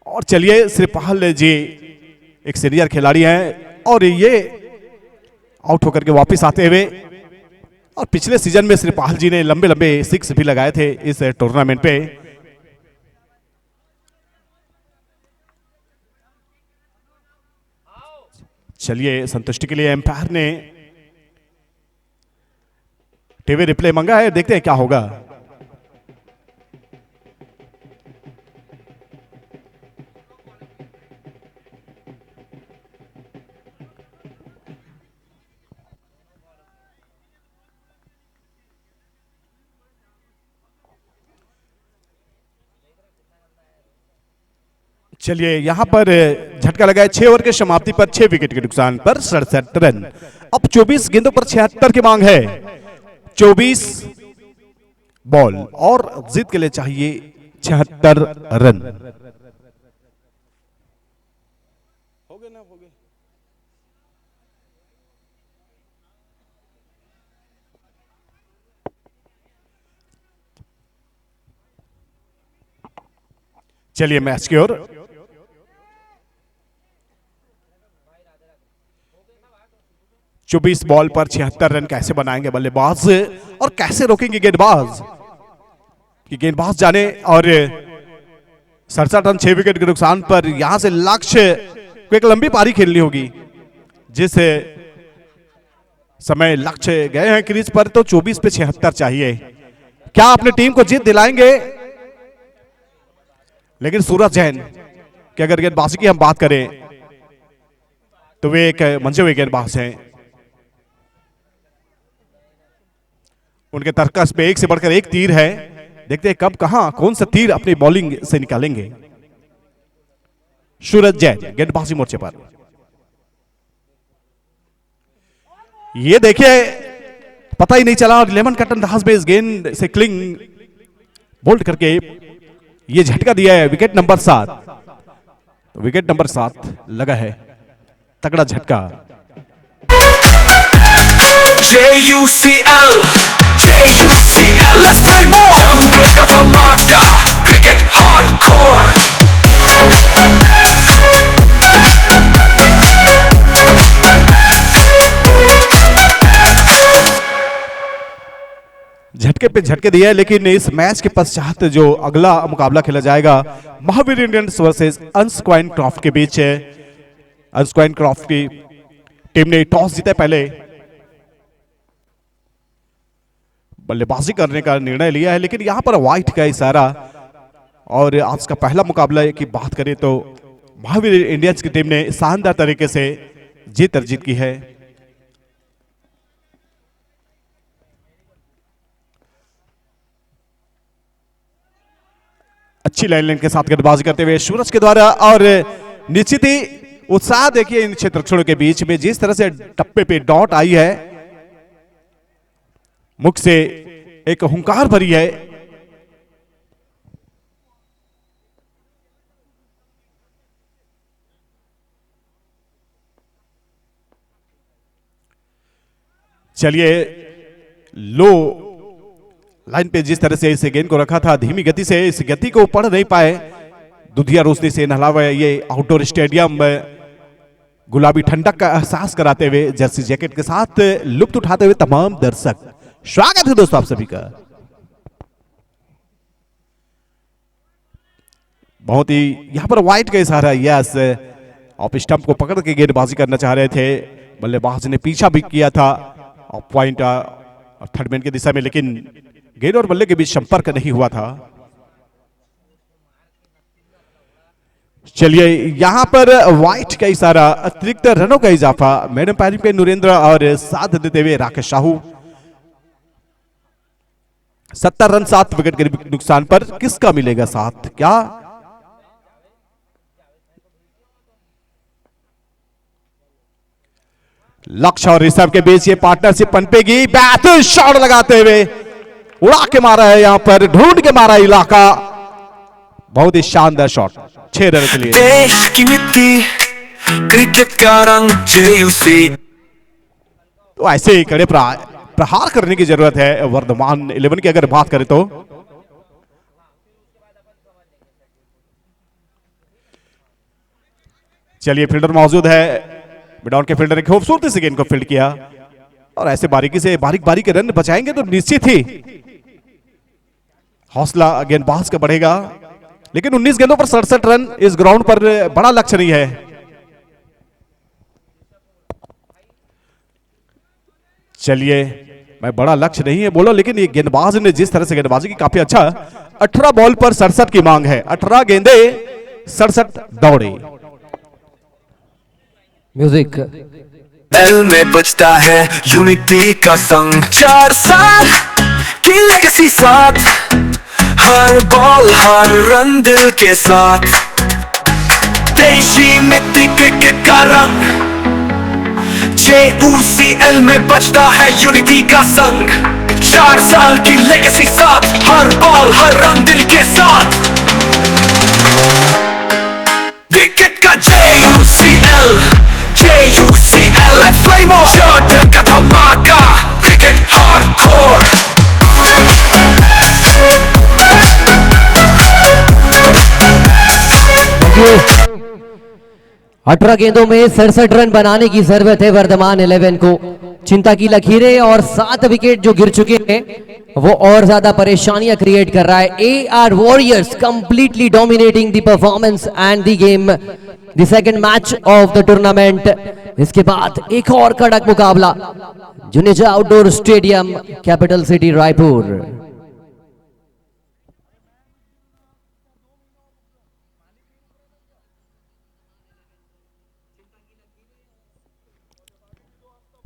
Speaker 1: और चलिए श्रीपाल जी एक सीनियर खिलाड़ी हैं और ये आउट होकर के वापस आते हुए, और पिछले सीजन में श्रीपाल जी ने लंबे लंबे 6 भी लगाए थे इस टूर्नामेंट पे। चलिए संतुष्टि के लिए एम्पायर ने टीवी रिप्ले मांगा है, देखते हैं क्या होगा। चलिए यहां पर झटका लगाए 6 ओवर के समाप्ति पर 6 विकेट के नुकसान पर 67 रन। अब 24 गेंदों पर 76 की मांग है, 24 बॉल और जीत के लिए चाहिए 76 रन। हो गए ना, हो गए। चलिए मैच की ओर। चौबीस बॉल पर 76 रन कैसे बनाएंगे बल्लेबाज और कैसे रोकेंगे गेंदबाज, कि गेंदबाज जाने। और 67 रन 6 विकेट के नुकसान पर यहां से लक्ष्य को एक लंबी पारी खेलनी होगी। जिस समय लक्ष्य गए हैं क्रीज पर, तो 24 पे 76 चाहिए। क्या अपनी टीम को जीत दिलाएंगे? लेकिन सूरज जैन की अगर गेंदबाजी की हम बात करें तो वे एक मंजे हुए गेंदबाज हैं। उनके तर्कस पे एक से बढ़कर एक तीर है, देखते हैं कब कहां कौन सा तीर अपनी बॉलिंग से निकालेंगे। सूरज जैन गेंदबाजी मोर्चे पर, ये देखिए पता ही नहीं चला, लेमन कटन दास में इस गेंद से क्लिंग बोल्ड करके ये झटका दिया है। Wicket number 7। विकेट नंबर 7 लगा है, तगड़ा झटका।
Speaker 2: JUCL, JUCL, let's play more. Jungle का धमाका, cricket hardcore.
Speaker 1: झटके पे झटके दिया है, लेकिन इस मैच के पश्चात जो अगला मुकाबला खेला जाएगा महावीर इंडियंस वर्सेस अंशक्वाइन क्रॉफ्ट के बीच है। अंशक्वाइन क्रॉफ्ट की टीम ने टॉस जीता पहले बल्लेबाजी करने का निर्णय लिया है, लेकिन यहां पर व्हाइट का इशारा। और आज का पहला मुकाबला की बात करें तो महावीर इंडियंस की टीम ने शानदार तरीके से जीत अर्जित की है। अच्छी लाइन के साथ गेंदबाजी करते हुए सूरज के द्वारा, और निश्चित ही उत्साह देखिए इन क्षेत्रक्षणों के बीच में, जिस तरह से टप्पे पे डॉट आई है, मुख से एक हुंकार भरी है। चलिए, लो लाइन पे जिस तरह से इस गेंद को रखा था, धीमी गति से इस गति को पढ़ नहीं पाए। दुधिया रोशनी से नहलावा ये आउटडोर स्टेडियम गुलाबी ठंडक का एहसास कराते हुए जर्सी जैकेट के साथ लुत्फ उठाते हुए तमाम दर्शक, स्वागत है दोस्तों आप सभी का। बहुत ही यहां पर व्हाइट का इशारा, यस, ऑफ स्टंप को पकड़ के गेंदबाजी करना चाह रहे थे। बल्लेबाज ने पीछा भी किया था ऑफ पॉइंट थर्ड मैन की दिशा में, लेकिन गेंद और बल्ले के बीच संपर्क नहीं हुआ था। चलिए, यहां पर व्हाइट का इशारा, अतिरिक्त रनों का इजाफा। मैडम पैरिंग पे नरेंद्र और साथ देते हुए राकेश साहू। 70 रन 7 विकेट के नुकसान पर किसका मिलेगा साथ? क्या लक्ष्य और ऋषभ के बीच ये पार्टनरशिप पनपेगी? बैट शॉट लगाते हुए उड़ा के मारा है, यहां पर ढूंढ के मारा इलाका। बहुत ही शानदार शॉट, 6 रन के लिए।
Speaker 2: देश की मिट्टी, क्रिकेट का रंग, JUC।
Speaker 1: तो ऐसे ही कड़े प्रहार करने की जरूरत है वर्धमान 11 की अगर बात करें तो। चलिए, फील्डर मौजूद है, मिडॉन के फील्डर ने खूबसूरती से गेंद को फील्ड किया, और ऐसे बारीकी से बारीक के रन बचाएंगे तो निश्चित ही हौसला गेंदबाज का बढ़ेगा। लेकिन 19 गेंदों पर 67 रन इस ग्राउंड पर बड़ा लक्ष्य नहीं है। चलिए, मैं बड़ा लक्ष्य नहीं है बोला, लेकिन ये गेंदबाज ने जिस तरह से गेंदबाजी की, काफी अच्छा। 18 बॉल पर 67 की मांग है, 18 गेंदे 67 दौड़े।
Speaker 3: म्यूजिक
Speaker 2: एल में बजता है यूनिटी का संग, 4 साल की लेगेसी साथ, हर बॉल हर रन दिल के साथ। देशी मिट्टी क्रिकेट का रंग, JUCL में बजता है यूनिटी का संग, 4 साल की लेगेसी साथ, हर बॉल हर रन दिल के साथ। क्रिकेट का JUCL, JUCL, let's play more. Jungle का धमाका, cricket hardcore.
Speaker 3: 18 गेंदों में 67 रन बनाने की जरूरत है वर्धमान 11 को। चिंता की लकीरें और 7 विकेट जो गिर चुके हैं वो और ज्यादा परेशानियां क्रिएट कर रहा है। AR warriors completely dominating the performance and the game, the second match of the tournament. इसके बाद एक और कड़क मुकाबला Juneja outdoor stadium, capital city Raipur.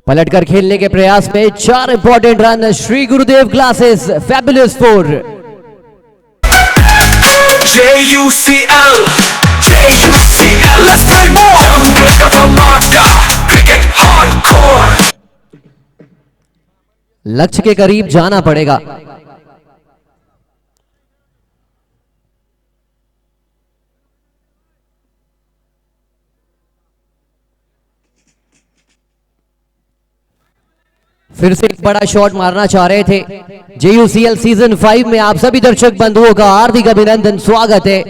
Speaker 3: पलटकर खेलने के प्रयास में 4 important run Shri Gurudev glasses, fabulous 4।
Speaker 2: JUCL, JUCL, let's play more. Jungle का धमाका, cricket hardcore.
Speaker 3: लक्ष्य के करीब जाना पड़ेगा। फिर से एक बड़ा शॉट मारना चाह रहे थे। JUCL सीजन 5 में आप सभी दर्शक बंधुओं का हार्दिक अभिनंदन, स्वागत है।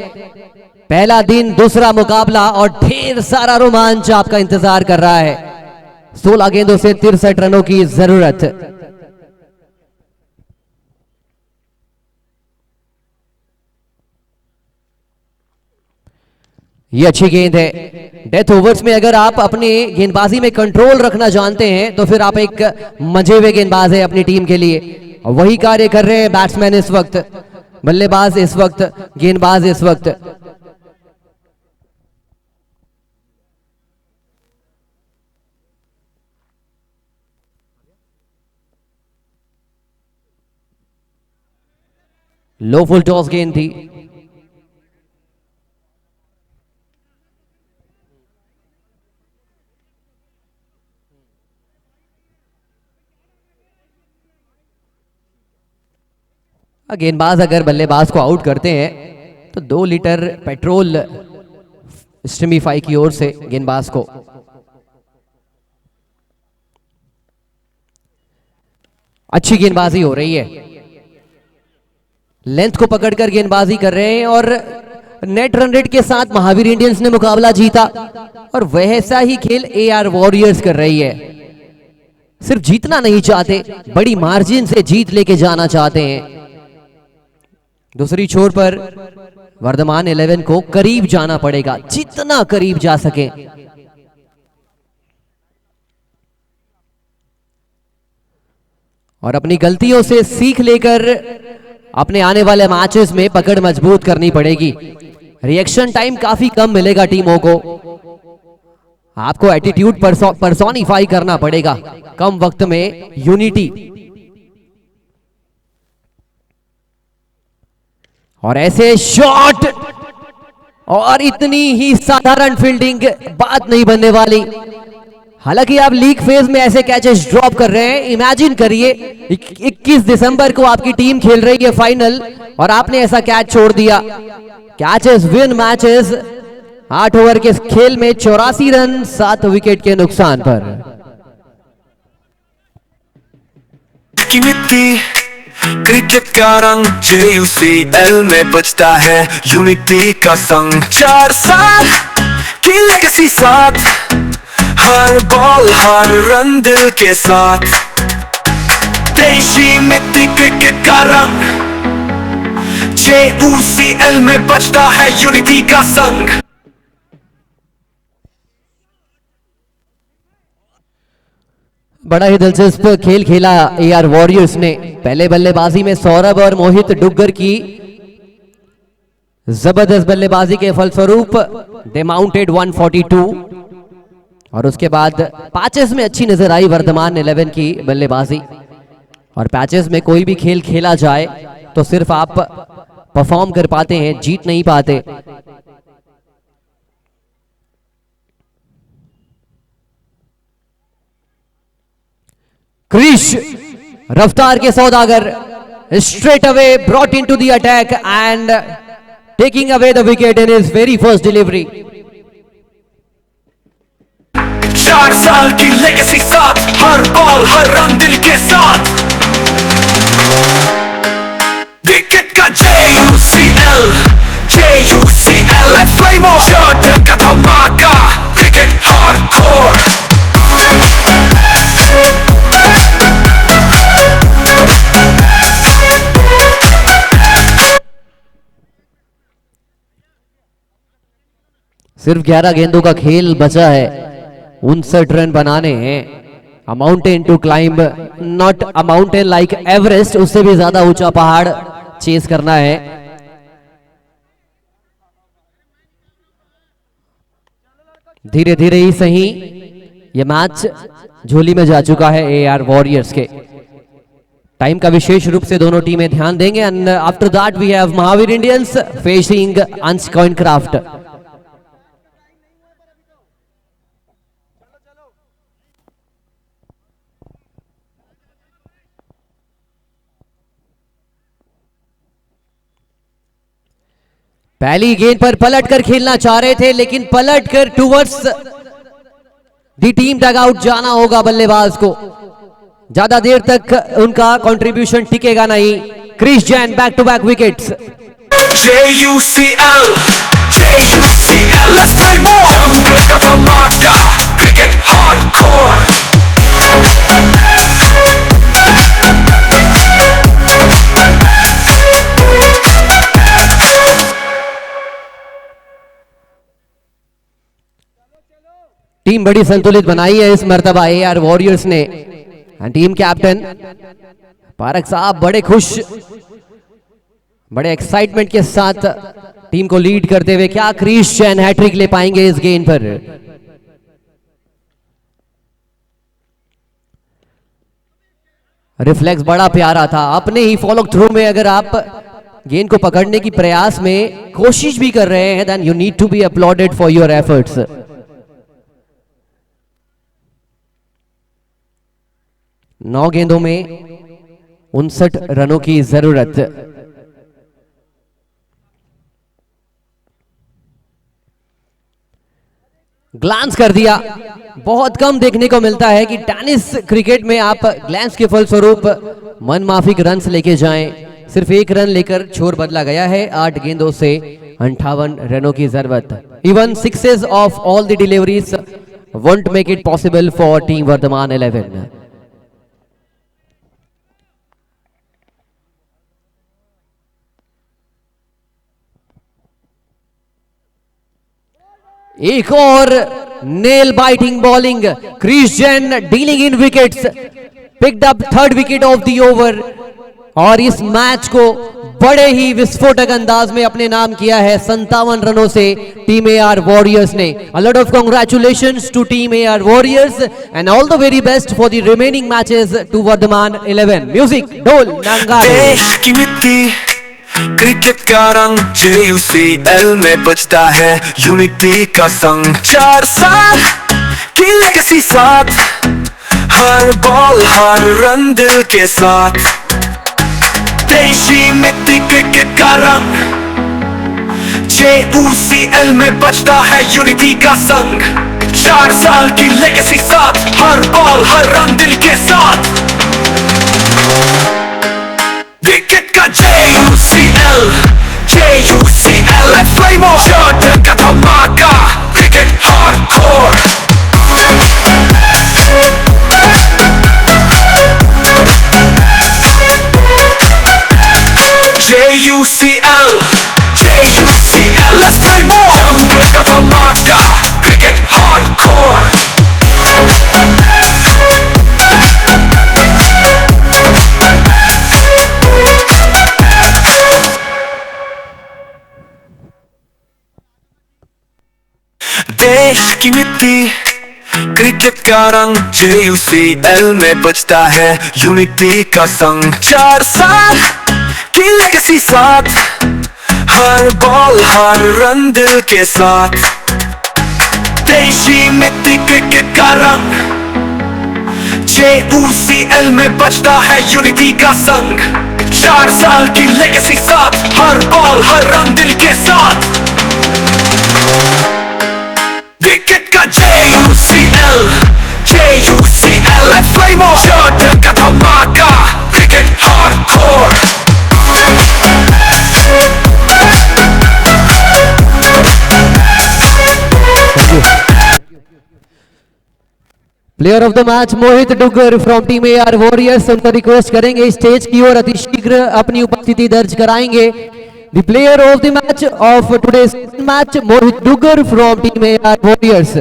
Speaker 3: पहला दिन, दूसरा मुकाबला और ढेर सारा रोमांच आपका इंतजार कर रहा है। 16 गेंदों से 63 रनों की जरूरत। ये अच्छी गेंद है। डेथ ओवर्स में अगर आप अपने गेंदबाजी में कंट्रोल रखना जानते हैं तो फिर आप एक मजे हुए गेंदबाज है अपनी टीम के लिए। और वही कार्य कर रहे हैं बैट्समैन इस वक्त, बल्लेबाज इस वक्त, गेंदबाज इस वक्त। लो फुल टॉस गेंद थी। गेंदबाज अगर बल्लेबाज को आउट करते हैं तो 2 लीटर पेट्रोल स्ट्रीमीफाई की ओर से गेंदबाज को। अच्छी गेंदबाजी हो रही है, लेंथ को पकड़कर गेंदबाजी कर रहे हैं और नेट रन रेट के साथ महावीर इंडियंस ने मुकाबला जीता और वैसा ही खेल AR वॉरियर्स कर रही है। सिर्फ जीतना नहीं चाहते, बड़ी मार्जिन से जीत लेके जाना चाहते हैं। दूसरी छोर पर वर्धमान 11 को करीब जाना पड़ेगा, जितना करीब जा सके। और अपनी गलतियों से सीख लेकर अपने आने वाले मैचेस में पकड़ मजबूत करनी पड़ेगी। रिएक्शन टाइम काफी कम मिलेगा टीमों को। आपको एटीट्यूड पर्सोनिफाई करना पड़ेगा कम वक्त में, यूनिटी। और ऐसे शॉट और इतनी ही साधारण फील्डिंग बात नहीं बनने वाली। हालांकि आप लीग फेज में ऐसे कैचेस ड्रॉप कर रहे हैं। इमेजिन करिए 21 दिसंबर को आपकी टीम खेल रही है फाइनल और आपने ऐसा कैच छोड़ दिया। Catches win matches. 8 ओवर के खेल में 84 रन 7 विकेट के नुकसान पर।
Speaker 2: की मिट्टी क्रिकेट का रंग JUCL में बजता है यूनिटी का संग। 4 साल की लेगेसी साथ, हर बॉल हर रन दिल के साथ। देशी मिट्टी क्रिकेट का रंग, JUCL में बजता है यूनिटी का संग।
Speaker 3: बड़ा ही दिलचस्प खेल खेला AR वॉरियर्स ने। पहले बल्लेबाजी में सौरभ और मोहित डुग्गर की जबरदस्त बल्लेबाजी के फलस्वरूप दे माउंटेड 142 और उसके बाद पैचेस में अच्छी नजर आई वर्धमान 11 की बल्लेबाजी। और पैचेस में कोई भी खेल खेला जाए तो सिर्फ आप परफॉर्म कर पाते हैं, जीत नहीं पाते। क्रिश रफ्तार के सौदागर straight away brought into the attack and taking away the wicket in his very first delivery.
Speaker 2: 4 साल की लेगेसी साथ, हर बॉल हर रन दिल के साथ। क्रिकेट का JUCL है फ्लेम और शॉट का धमाका। Cricket hardcore.
Speaker 3: सिर्फ 11 गेंदों का खेल बचा है, 59 रन बनाने हैं। A mountain to climb, not a mountain like Everest, उससे भी ज्यादा ऊंचा पहाड़ चेस करना है। धीरे धीरे ही सही ये मैच झोली में जा चुका है AR वॉरियर्स के। टाइम का विशेष रूप से दोनों टीमें ध्यान देंगे। And after that we have Mahavir Indians facing Ansh coincraft. पहली गेंद पर पलट कर खेलना चाह रहे थे, लेकिन पलट कर towards the team dugout जाना होगा बल्लेबाज को। ज्यादा देर तक उनका कंट्रीब्यूशन टिकेगा नहीं। Chris Jain back to back wickets.
Speaker 2: JUCL, JUCL, let's play more. Jungle of America, cricket hardcore.
Speaker 3: Team बड़ी संतुलित बनाई है इस मर्तबा AR वॉरियर्स ने। एंड टीम कैप्टन पारक साहब बड़े खुश, बड़े एक्साइटमेंट के साथ टीम को लीड करते हुए क्या क्रिस जैन हैट्रिक ले पाएंगे इस गेंद पर। रिफ्लेक्स बड़ा प्यारा था, अपने ही फॉलो थ्रू में अगर आप गेंद को पकड़ने की प्रयास में कोशिश भी कर रहे हैं, then you need to be applauded for your efforts. नौ गेंदों में 59 रनों की जरूरत। ग्लांस कर दिया। बहुत कम देखने को मिलता है कि टेनिस क्रिकेट में आप ग्लांस के फलस्वरूप मनमाफिक रन्स लेके जाएं। सिर्फ एक रन लेकर छोर बदला गया है। 8 गेंदों से 58 रनों की जरूरत। Even sixes off all the deliveries won't make it possible for team Varthaman 11। एक और nail biting bowling. Chris Jain dealing in wickets, picked up 3rd wicket off the over और इस मैच को बड़े ही विस्फोटक अंदाज में अपने नाम किया है 57 रनों से टीम AR वॉरियर्स ने। A lot of congratulations to team AR warriors and all the very best for the remaining matches to Vardhaman 11। Music dhol nagade.
Speaker 2: देश की मिट्टी क्रिकेट का रंग JUCL में बजता है यूनिटी का संग। 4 साल की लेगेसी साथ, हर बॉल हर रन दिल के साथ। देशी मिट्टी क्रिकेट का रंग JUCL में बजता है यूनिटी का संग। 4 साल की लेगेसी साथ, हर बॉल हर रन दिल के साथ। क्रिकेट का JUCL, JUCL, let's play more. Jungle का धमाका, cricket hardcore. JUCL, JUCL, let's play more. Jungle का धमाका, cricket hardcore. देश की मिट्टी क्रिकेट का रंग JUCL में बजता है यूनिटी का संग। 4 साल की लेगेसी साथ, हर बॉल हर रन दिल के साथ। देशी मिट्टी क्रिकेट का रंग JUCL में बजता है यूनिटी का संग। 4 साल की लेगेसी साथ, हर बॉल हर रन दिल के साथ। क्रिकेट का JUCL, JUCL, let's play more. Jungle का धमाका, cricket hardcore.
Speaker 3: Player of the match Mohit Duggar from team AR warriors. उनको रिक्वेस्ट करेंगे स्टेज की ओर अतिशीघ्र अपनी उपस्थिति दर्ज कराएंगे। The player of the match of today's match, Mohit Dugar from team AR Warriors.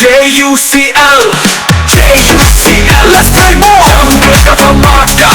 Speaker 2: JUCL, JUCL, let's play more. Jungle का धमाका,